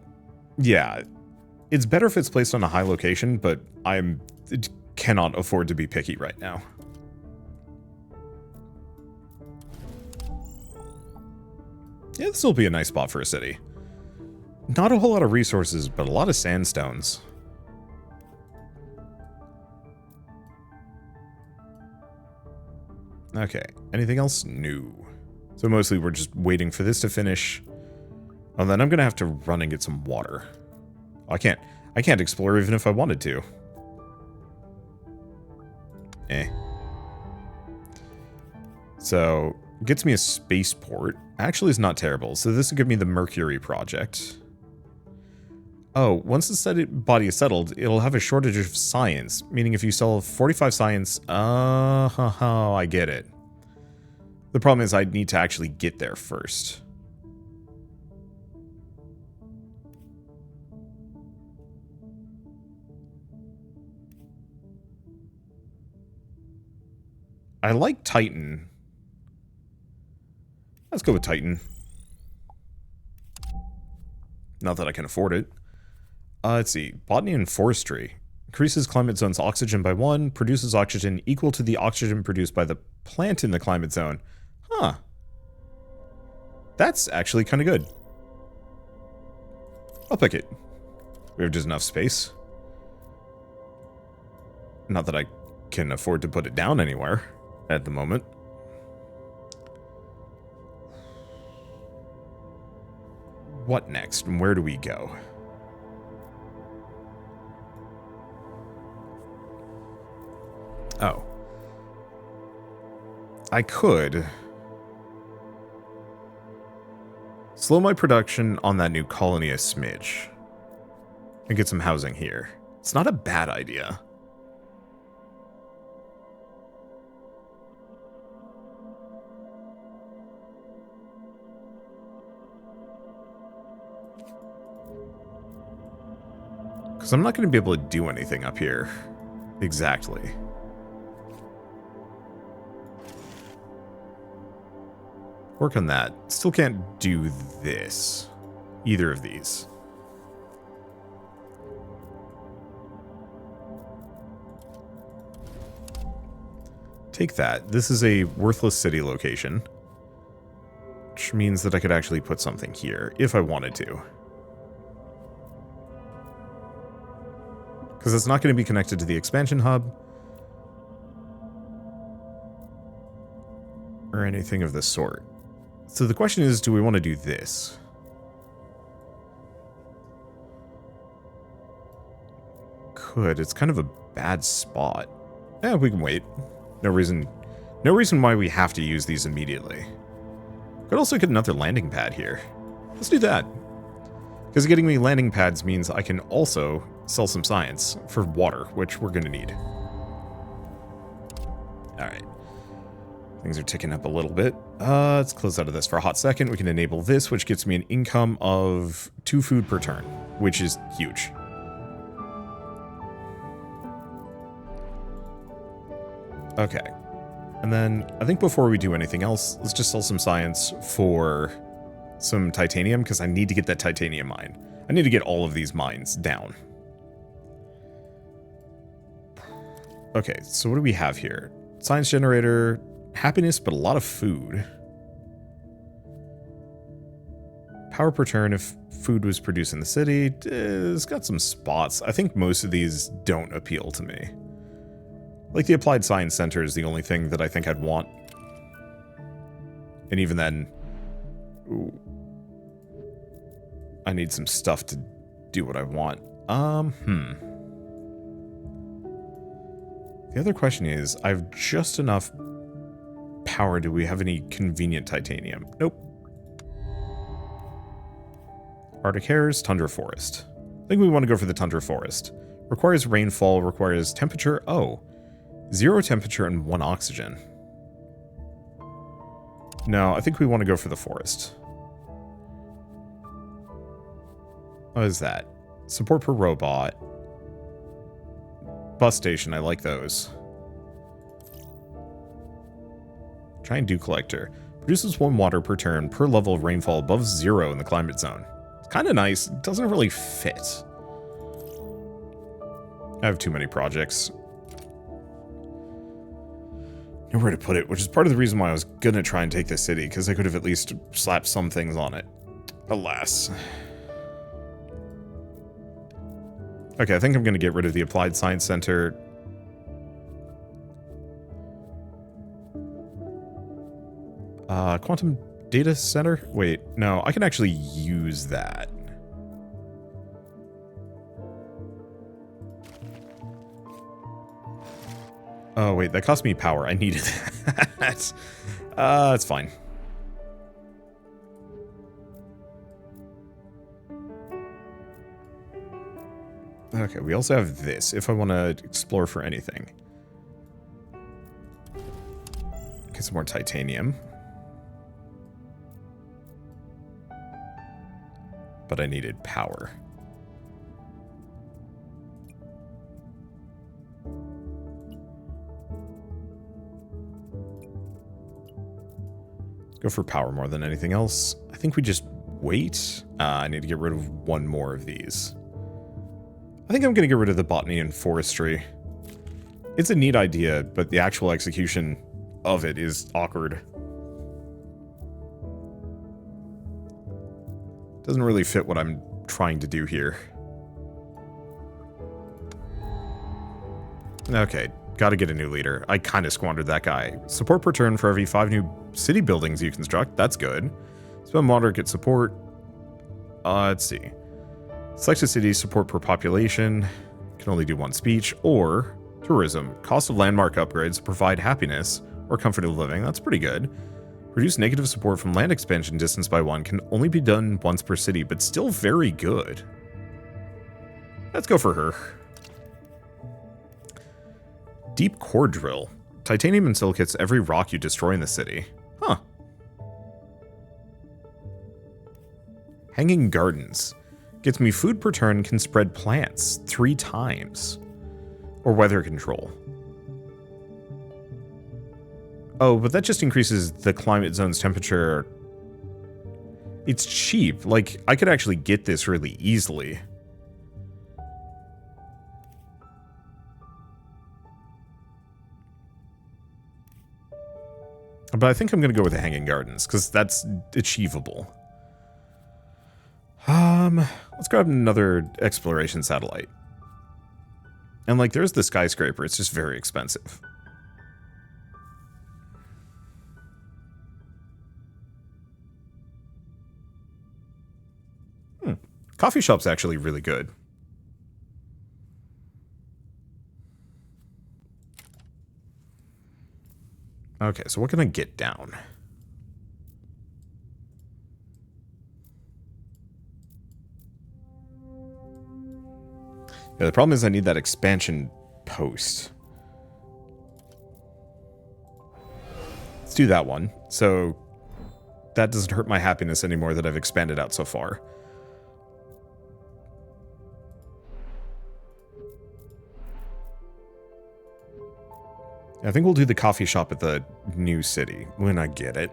Yeah. It's better if it's placed on a high location, but I cannot afford to be picky right now. Yeah, this will be a nice spot for a city. Not a whole lot of resources, but a lot of sandstones. Okay, anything else? No. So mostly we're just waiting for this to finish. And then I'm gonna have to run and get some water. I can't explore even if I wanted to. So, gets me a spaceport. Actually, it's not terrible. So this will give me the Mercury project. Oh, once the body is settled, it'll have a shortage of science. Meaning if you sell 45 science... Oh, I get it. The problem is I'd need to actually get there first. I like Titan. Let's go with Titan. Not that I can afford it. Let's see. Botany and forestry. Increases climate zone's oxygen by 1. Produces oxygen equal to the oxygen produced by the plant in the climate zone. Huh. That's actually kind of good. I'll pick it. We have just enough space. Not that I can afford to put it down anywhere at the moment. What next? And where do we go? Oh. I could slow my production on that new colony a smidge and get some housing here. It's not a bad idea. Because I'm not going to be able to do anything up here. Exactly. Work on that. Still can't do this. Either of these. Take that. This is a worthless city location. Which means that I could actually put something here, if I wanted to. Because it's not going to be connected to the expansion hub. Or anything of the sort. So the question is, do we want to do this? Could. It's kind of a bad spot. Yeah, we can wait. No reason why we have to use these immediately. Could also get another landing pad here. Let's do that. Because getting me landing pads means I can also sell some science for water, which we're going to need. Alright. Things are ticking up a little bit. Let's close out of this for a hot second. We can enable this, which gets me an income of 2 food per turn, which is huge. Okay. And then, I think before we do anything else, let's just sell some science for some titanium, because I need to get that titanium mine. I need to get all of these mines down. Okay, so what do we have here? Science generator, happiness, but a lot of food. Power per turn if food was produced in the city. It's got some spots. I think most of these don't appeal to me. Like the Applied Science Center is the only thing that I think I'd want. And even then, ooh, I need some stuff to do what I want. The other question is, I have just enough power. Do we have any convenient titanium? Nope. Arctic Hares, Tundra Forest. I think we want to go for the Tundra Forest. Requires rainfall, requires temperature. Oh. 0 temperature and 1 oxygen. No, I think we want to go for the forest. What is that? Support per robot. Bus station, I like those. Try and do collector. Produces 1 water per turn per level of rainfall above 0 in the climate zone. It's kind of nice. It doesn't really fit. I have too many projects. Nowhere to put it, which is part of the reason why I was gonna try and take this city, because I could have at least slapped some things on it. Alas. Okay, I think I'm gonna get rid of the Applied Science Center. Quantum Data Center? Wait, no, I can actually use that. Oh, wait, that cost me power. I needed that. It's fine. Okay, we also have this, if I want to explore for anything. Get some more titanium. but I needed power. Go for power more than anything else. I think we just wait. I need to get rid of one more of these. I think I'm going to get rid of the botany and forestry. It's a neat idea, but the actual execution of it is awkward. Doesn't really fit what I'm trying to do here. Okay, gotta get a new leader. I kind of squandered that guy. Support per turn for every 5 new city buildings you construct. That's good. Spend moderate, get support. Let's see. Select a city, support per population. Can only do 1 speech. Or tourism. Cost of landmark upgrades provide happiness or comfortable living. That's pretty good. Reduce negative support from land expansion distance by 1. Can only be done once per city, but still very good. Let's go for her. Deep core drill. Titanium and silicates every rock you destroy in the city. Huh. Hanging gardens. Gets me food per turn, can spread plants 3 times. Or weather control. Oh, but that just increases the climate zone's temperature. It's cheap. Like, I could actually get this really easily. But I think I'm going to go with the hanging gardens, because that's achievable. Let's grab another exploration satellite. And, like, there's the skyscraper. It's just very expensive. Coffee shop's actually really good. Okay, so what can I get down? Yeah, the problem is I need that expansion post. Let's do that one. So that doesn't hurt my happiness anymore that I've expanded out so far. I think we'll do the coffee shop at the new city when I get it.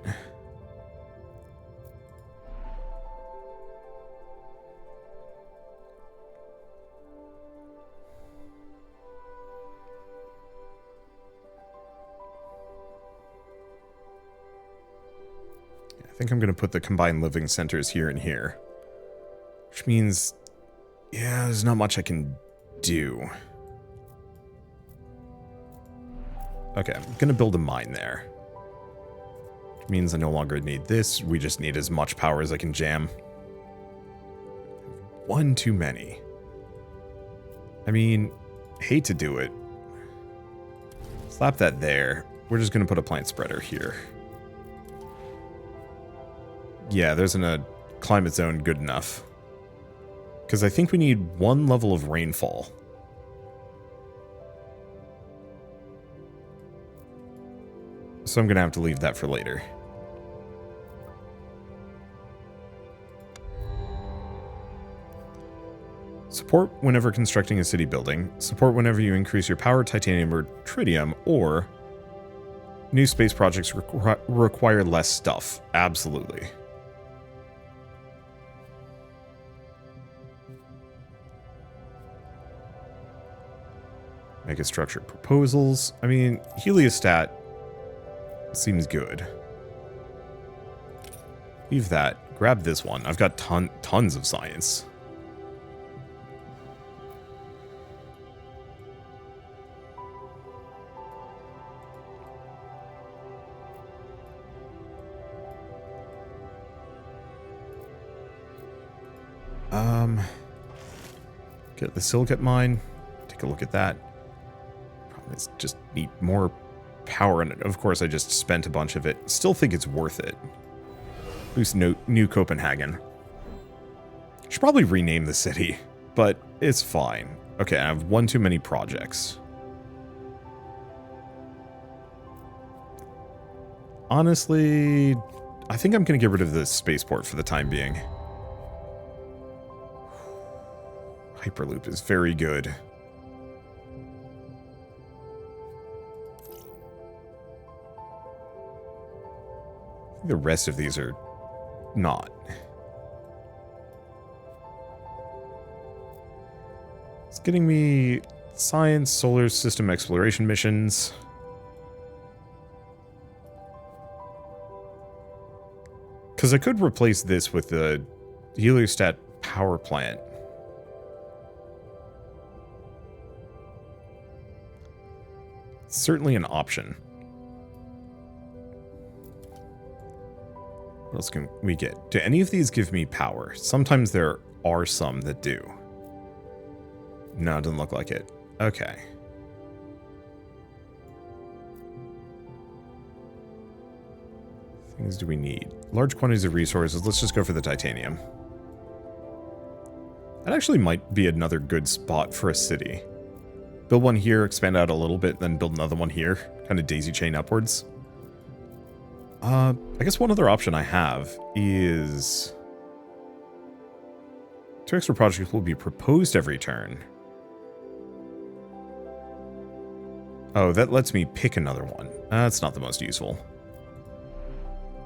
I think I'm going to put the combined living centers here and here. Which means, yeah, there's not much I can do. Okay, I'm going to build a mine there. Which means I no longer need this. We just need as much power as I can jam. 1 too many. I mean, hate to do it. Slap that there. We're just going to put a plant spreader here. Yeah, there isn't a climate zone good enough. Because I think we need 1 level of rainfall. So I'm going to have to leave that for later. Support whenever constructing a city building. Support whenever you increase your power, titanium, or tritium, or new space projects require less stuff. Absolutely. Make a structure proposals. I mean, heliostat seems good. Leave that. Grab this one. I've got tons of science. Get the silicate mine. Take a look at that. Problem is just need more power, and of course I just spent a bunch of it. Still think it's worth it. Boost New Copenhagen. Should probably rename the city, but it's fine. Okay, I have 1 too many projects. Honestly, I think I'm going to get rid of the spaceport for the time being. Hyperloop is very good. I think the rest of these are not. It's getting me science, solar system exploration missions. Because I could replace this with the heliostat power plant. It's certainly an option. What else can we get? Do any of these give me power? Sometimes there are some that do. No, it doesn't look like it. Okay. Things do we need? Large quantities of resources. Let's just go for the titanium. That actually might be another good spot for a city. Build one here, expand out a little bit, then build another one here. Kind of daisy chain upwards. I guess one other option I have is 2 extra projects will be proposed every turn. Oh, that lets me pick another one. That's not the most useful.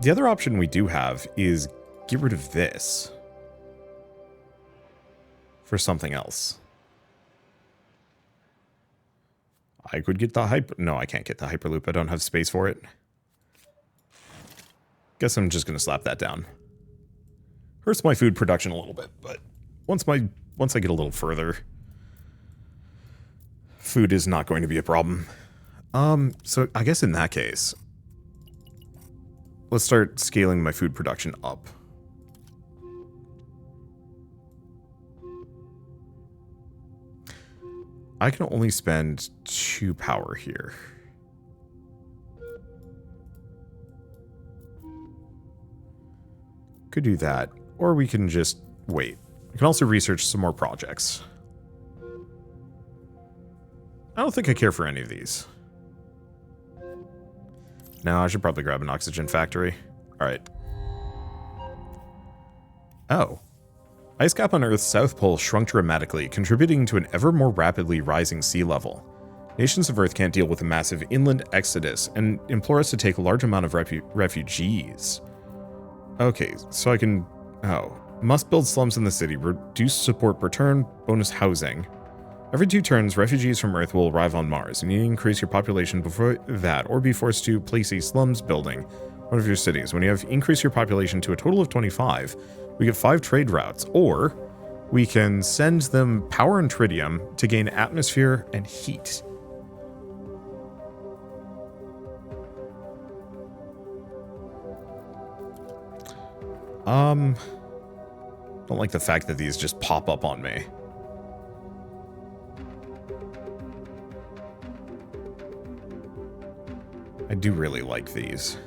The other option we do have is get rid of this for something else. I could get the No, I can't get the Hyperloop. I don't have space for it. Guess I'm just going to slap that down. Hurts my food production a little bit, but once I get a little further, food is not going to be a problem. So I guess in that case, let's start scaling my food production up. I can only spend 2 power here. Could do that, or we can just wait. I can also research some more projects. I don't think I care for any of these. No, I should probably grab an oxygen factory. Alright. Oh. Ice cap on Earth's south pole shrunk dramatically, contributing to an ever more rapidly rising sea level. Nations of Earth can't deal with a massive inland exodus and implore us to take a large amount of refugees. Okay, so I can... Oh. Must build slums in the city, reduce support per turn, bonus housing. Every 2 turns, refugees from Earth will arrive on Mars. You need to increase your population before that, or be forced to place a slums building one of your cities. When you have increased your population to a total of 25, we get 5 trade routes, or we can send them power and tritium to gain atmosphere and heat. Don't like the fact that these just pop up on me. I do really like these.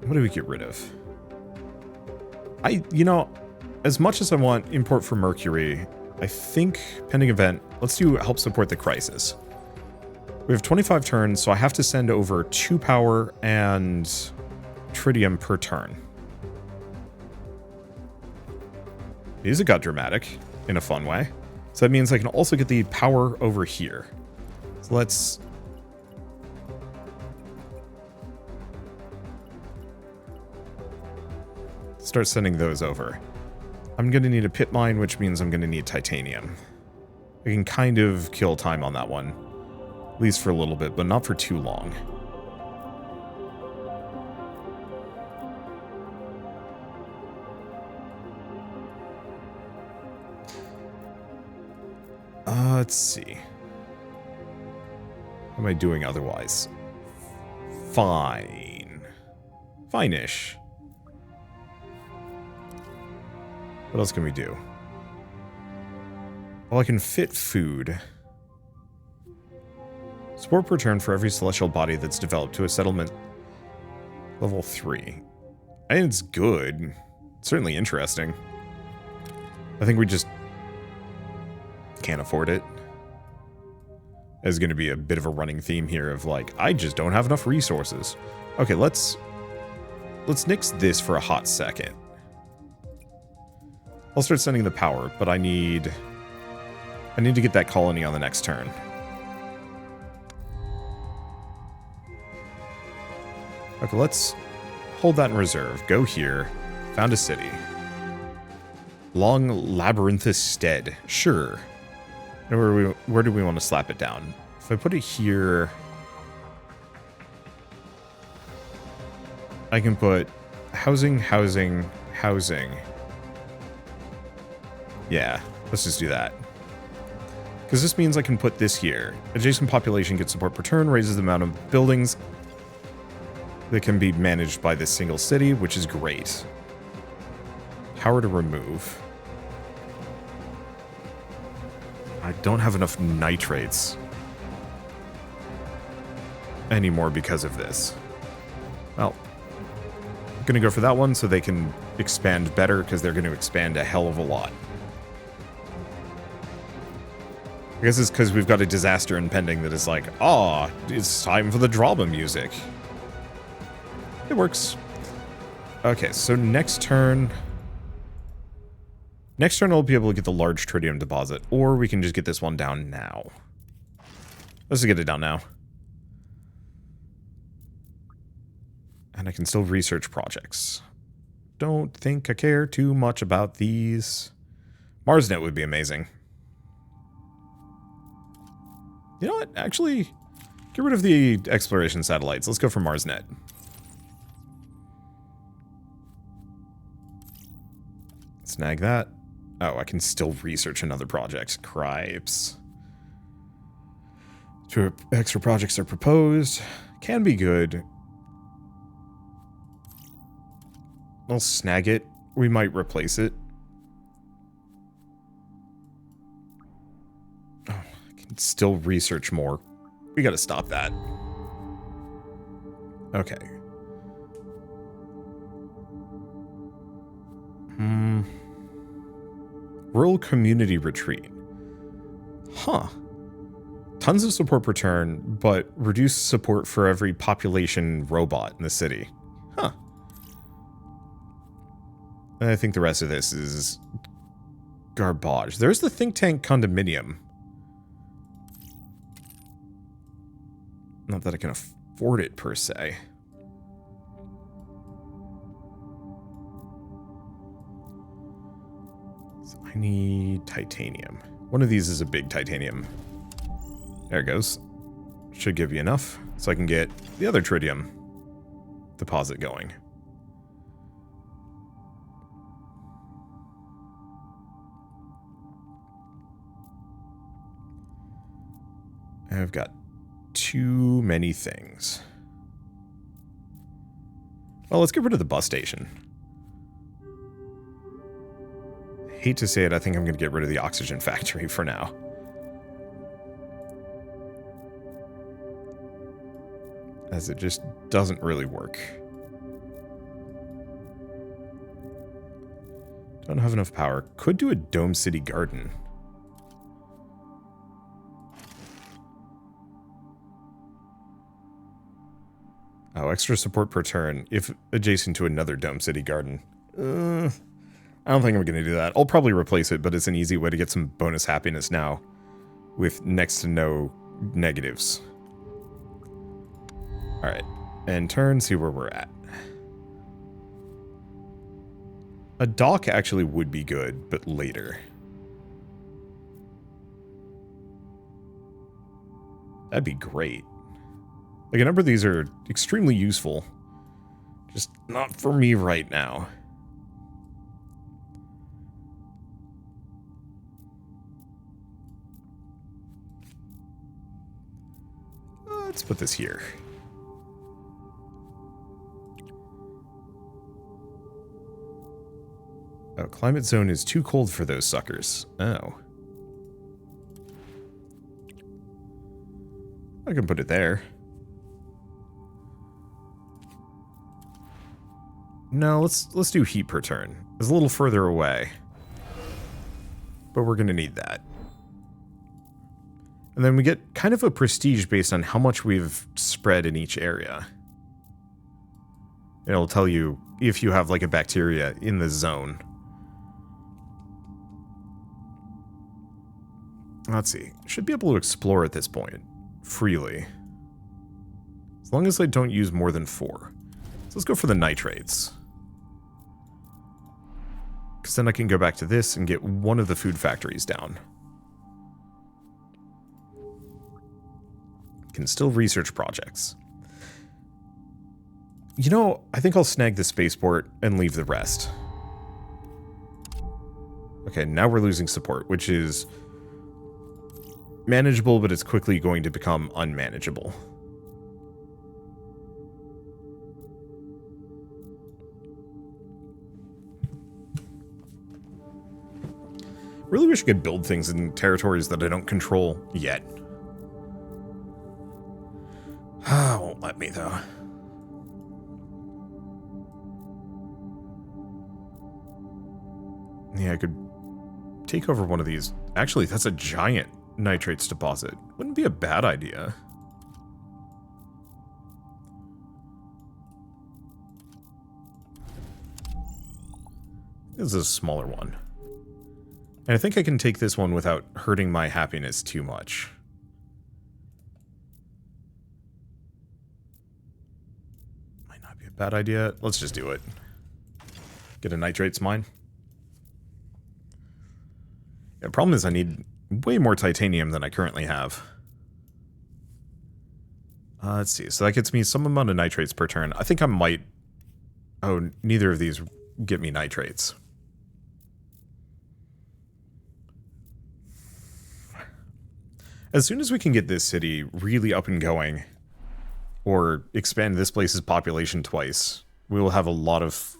What do we get rid of? You know, as much as I want import for Mercury, I think pending event, let's do help support the crisis. We have 25 turns, so I have to send over 2 power and tritium per turn. Music got dramatic in a fun way. So that means I can also get the power over here. So let's... start sending those over. I'm going to need a pit mine, which means I'm going to need titanium. I can kind of kill time on that one. At least for a little bit, but not for too long. Let's see. What am I doing otherwise? Fine. Fine-ish. What else can we do? Well, I can fit food. Support per turn for every celestial body that's developed to a settlement level 3. I think it's good. It's certainly interesting. I think we just can't afford it. There's going to be a bit of a running theme here of like, I just don't have enough resources. Okay, let's nix this for a hot second. I'll start sending the power, but I need to get that colony on the next turn. Okay, let's hold that in reserve. Go here. Found a city. Long Labyrinthus Stead. Sure. Where do we want to slap it down? If I put it here, I can put housing, housing, housing. Yeah, let's just do that. Because this means I can put this here. Adjacent population gets support per turn, raises the amount of buildings that can be managed by this single city, which is great. Power to remove. I don't have enough nitrates anymore because of this. Well, I'm going to go for that one so they can expand better, because they're going to expand a hell of a lot. I guess it's because we've got a disaster impending that is like, it's time for the drama music. It works. Okay, so next turn... Next turn I'll be able to get the large tritium deposit, or we can just get this one down now. Let's just get it down now. And I can still research projects. Don't think I care too much about these. MarsNet would be amazing. You know what? Actually, get rid of the exploration satellites. Let's go for MarsNet. Snag that. Oh, I can still research another project. Cripes. 2 extra projects are proposed. Can be good. I'll snag it. We might replace it. Oh, I can still research more. We gotta stop that. Okay. Rural community retreat. Huh. Tons of support per turn, but reduced support for every population robot in the city. Huh. And I think the rest of this is garbage. There's the think tank condominium. Not that I can afford it per se. So I need titanium. One of these is a big titanium. There it goes. Should give you enough so I can get the other tritium deposit going. I've got too many things. Well, let's get rid of the bus station. Hate to say it, I think I'm going to get rid of the oxygen factory for now. As it just doesn't really work. Don't have enough power. Could do a Dome City Garden. Oh, extra support per turn if adjacent to another Dome City Garden. I don't think I'm going to do that. I'll probably replace it, but it's an easy way to get some bonus happiness now with next to no negatives. Alright, and turn, see where we're at. A dock actually would be good, but later. That'd be great. Like, a number of these are extremely useful. Just not for me right now. Let's put this here. Oh, climate zone is too cold for those suckers. Oh. I can put it there. No, let's do heat per turn. It's a little further away. But we're going to need that. And then we get kind of a prestige based on how much we've spread in each area. It'll tell you if you have like a bacteria in the zone. Let's see. Should be able to explore at this point. Freely. As long as I don't use more than 4. So let's go for the nitrates. Because then I can go back to this and get one of the food factories down. Can still research projects. You know, I think I'll snag the spaceport and leave the rest. Okay, now we're losing support, which is manageable, but it's quickly going to become unmanageable. Really wish I could build things in territories that I don't control yet. Won't let me, though. Yeah, I could take over one of these. Actually, that's a giant nitrates deposit. Wouldn't be a bad idea. This is a smaller one. And I think I can take this one without hurting my happiness too much. Might not be a bad idea. Let's just do it. Get a nitrates mine. The problem is I need way more titanium than I currently have. Let's see. So that gets me some amount of nitrates per turn. I think I might... Oh, neither of these get me nitrates. As soon as we can get this city really up and going, or expand this place's population twice, we will have a lot of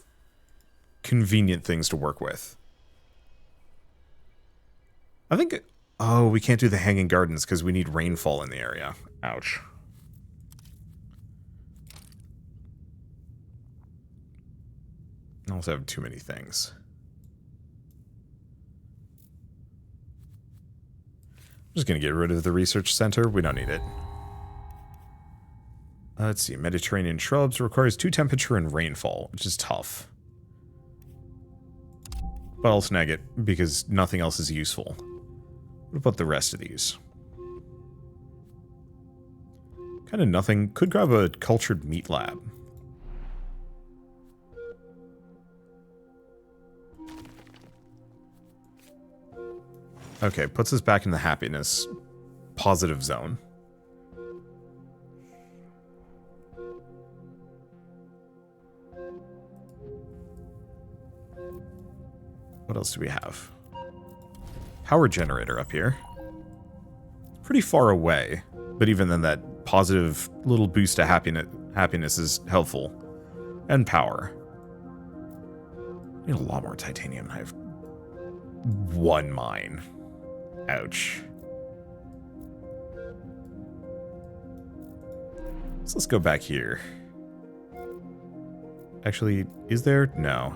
convenient things to work with. I think... Oh, we can't do the hanging gardens because we need rainfall in the area. Ouch. I also have too many things. I'm just going to get rid of the research center. We don't need it. Let's see. Mediterranean shrubs requires 2 temperature and rainfall, which is tough. But I'll snag it because nothing else is useful. What about the rest of these? Kind of nothing. Could grab a cultured meat lab. Okay, puts us back in the happiness positive zone. What else do we have? Power generator up here. Pretty far away, but even then that positive little boost to happiness is helpful. And power. I need a lot more titanium. I have 1 mine. Ouch. So let's go back here. Actually, is there? No.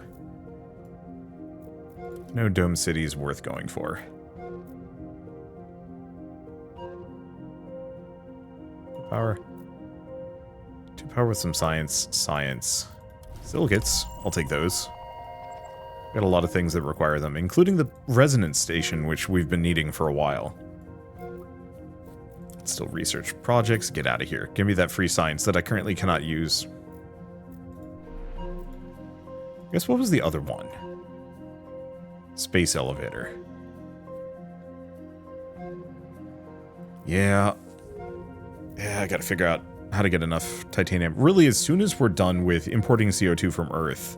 No dome city is worth going for. Power. 2 power with some science. Science. Silicates. I'll take those. Got a lot of things that require them, including the resonance station, which we've been needing for a while. Still research projects. Get out of here. Give me that free science that I currently cannot use. I guess what was the other one? Space elevator. Yeah. Yeah, I gotta figure out how to get enough titanium. Really, as soon as we're done with importing CO2 from Earth,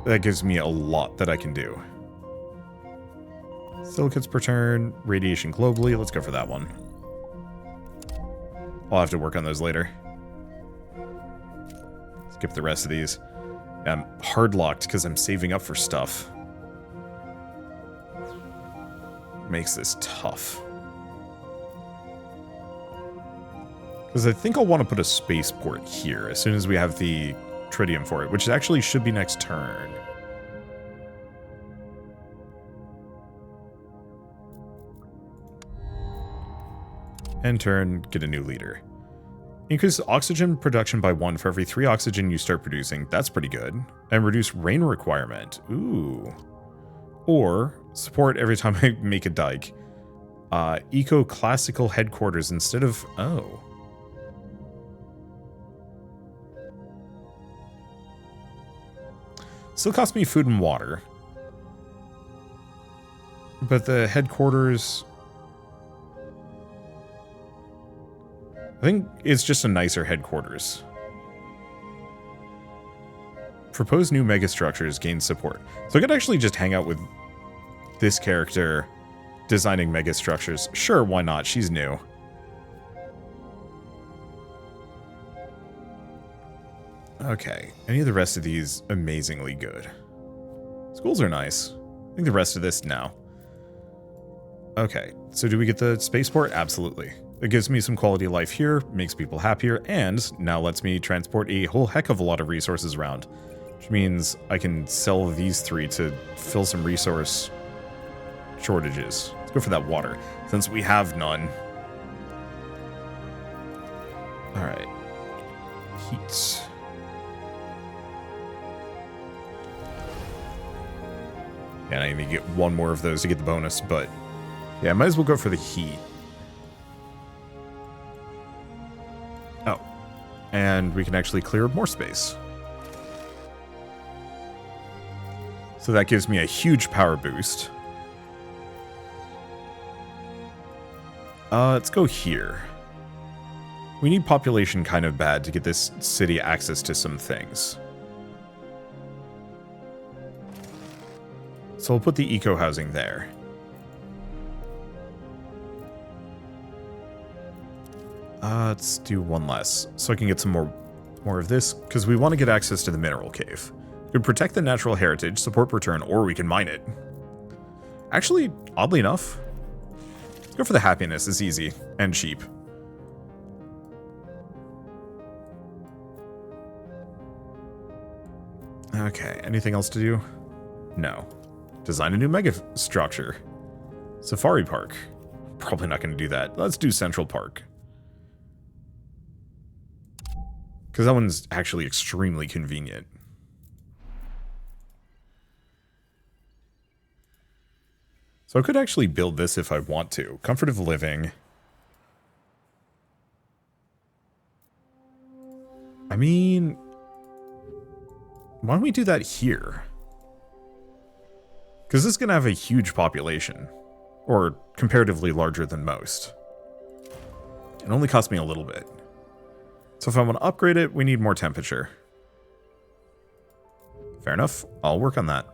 that gives me a lot that I can do. Silicates per turn, radiation globally. Let's go for that one. I'll have to work on those later. Skip the rest of these. I'm hard locked because I'm saving up for stuff. Makes this tough. Because I think I'll want to put a spaceport here as soon as we have the tritium for it, which actually should be next turn. End turn, get a new leader. Increase oxygen production by 1 for every 3 oxygen you start producing. That's pretty good. And reduce rain requirement. Ooh. Or support every time I make a dike. Eco-classical headquarters instead of... Oh. Still costs me food and water. But the headquarters... I think it's just a nicer headquarters. Propose new megastructures, gain support. So I could actually just hang out with this character designing megastructures. Sure, why not? She's new. Okay, any of the rest of these amazingly good. Schools are nice. I think the rest of this now. Okay, so do we get the spaceport? Absolutely. It gives me some quality of life here, makes people happier, and now lets me transport a whole heck of a lot of resources around. Which means I can sell these 3 to fill some resource shortages. Let's go for that water, since we have none. Alright. Heat. And I need to get 1 more of those to get the bonus, but... yeah, I might as well go for the heat. Oh. And we can actually clear more space. So that gives me a huge power boost. Let's go here. We need population kind of bad to get this city access to some things. So we'll put the eco-housing there. Let's do 1 less, so I can get some more of this, because we want to get access to the mineral cave. We can protect the natural heritage, support return, or we can mine it. Actually, oddly enough, let's go for the happiness. It's easy and cheap. Okay, anything else to do? No. Design a new mega structure. Safari Park. Probably not going to do that. Let's do Central Park. Because that one's actually extremely convenient. So I could actually build this if I want to. Comfort of living. I mean... why don't we do that here? Because this is going to have a huge population. Or comparatively larger than most. It only costs me a little bit. So if I want to upgrade it, we need more temperature. Fair enough. I'll work on that.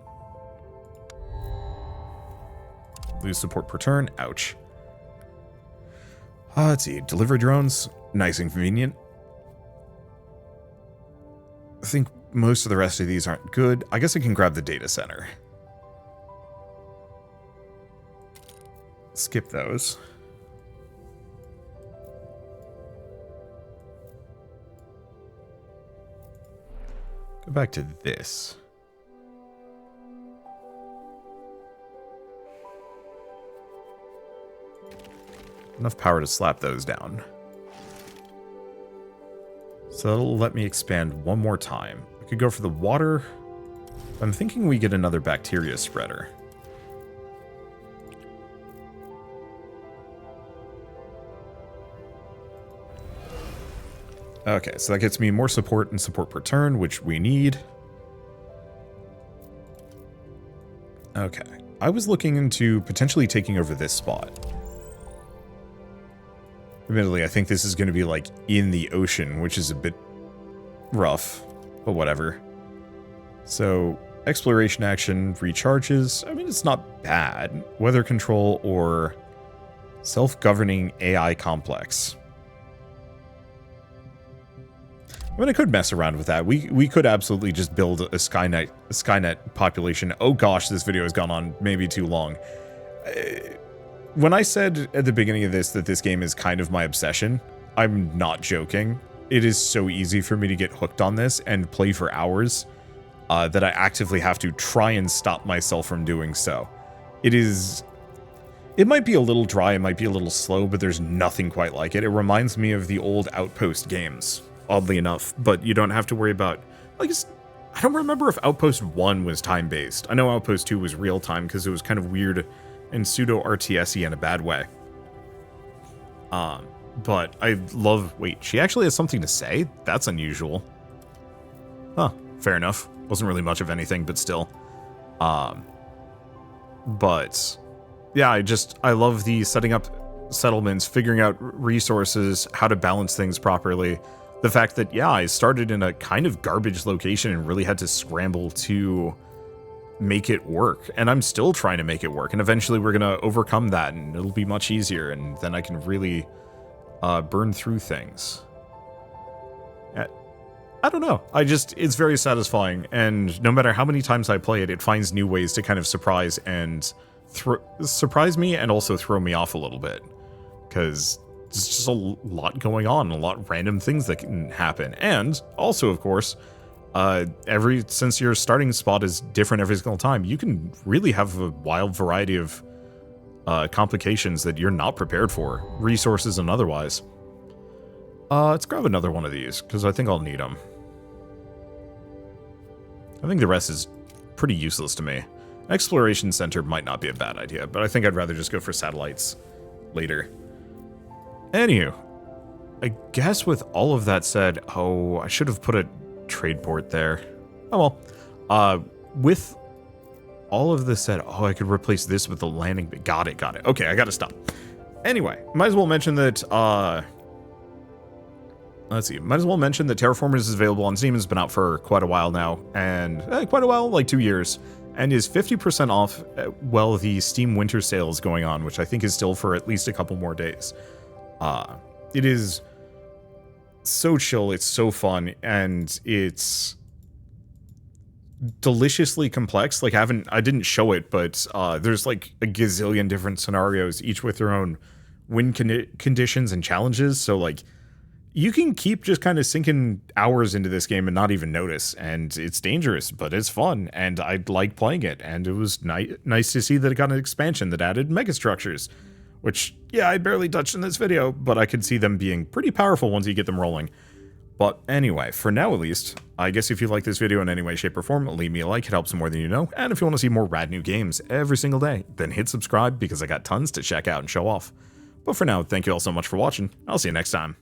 Lose support per turn. Ouch. Let's see. Delivery drones. Nice and convenient. I think most of the rest of these aren't good. I guess I can grab the data center. Skip those. Go back to this. Enough power to slap those down. So that'll let me expand 1 more time. I could go for the water. I'm thinking we get another bacteria spreader. Okay, so that gets me more support and support per turn, which we need. Okay. I was looking into potentially taking over this spot. Admittedly, I think this is going to be, like, in the ocean, which is a bit rough, but whatever. So, exploration action recharges. I mean, it's not bad. Weather control or self-governing AI complex. I mean, I could mess around with that. We could absolutely just build a Skynet population. Oh gosh, this video has gone on maybe too long. When I said at the beginning of this that this game is kind of my obsession, I'm not joking. It is so easy for me to get hooked on this and play for hours that I actively have to try and stop myself from doing so. It might be a little dry, it might be a little slow, but there's nothing quite like it. It reminds me of the old Outpost games, oddly enough, but you don't have to worry about, I guess, I don't remember if Outpost 1 was time-based. I know Outpost 2 was real-time because it was kind of weird and pseudo-RTS-y in a bad way. But I love... Wait, she actually has something to say? That's unusual. Huh, fair enough. Wasn't really much of anything, but still. But yeah, I love the setting up settlements, figuring out resources, how to balance things properly. The fact that, yeah, I started in a kind of garbage location and really had to scramble to make it work. And I'm still trying to make it work. And eventually we're going to overcome that and it'll be much easier. And then I can really burn through things. I don't know. It's very satisfying. And no matter how many times I play it, it finds new ways to kind of surprise me and also throw me off a little bit. Because there's just a lot going on, a lot of random things that can happen. And also, of course, since your starting spot is different every single time, you can really have a wild variety of complications that you're not prepared for, resources and otherwise. Let's grab another one of these, because I think I'll need them. I think the rest is pretty useless to me. Exploration Center might not be a bad idea, but I think I'd rather just go for satellites later. Anywho, I guess with all of that said, oh, I should have put a trade port there. Oh well. With all of this said, oh, I could replace this with the landing. Got it. Okay, I gotta stop. Anyway, might as well mention that, let's see, might as well mention that Terraformers is available on Steam. It's been out for quite a while now, and quite a while, like 2 years, and is 50% off while the Steam Winter Sale is going on, which I think is still for at least a couple more days. It is so chill, it's so fun, and it's deliciously complex. Like, I didn't show it, but there's like a gazillion different scenarios, each with their own win conditions and challenges, so like, you can keep just kind of sinking hours into this game and not even notice, and it's dangerous, but it's fun, and I like playing it, and it was nice to see that it got an expansion that added megastructures, which, yeah, I barely touched in this video, but I could see them being pretty powerful once you get them rolling. But anyway, for now at least, I guess if you like this video in any way, shape, or form, leave me a like, it helps more than you know, and if you want to see more rad new games every single day, then hit subscribe, because I got tons to check out and show off. But for now, thank you all so much for watching, I'll see you next time.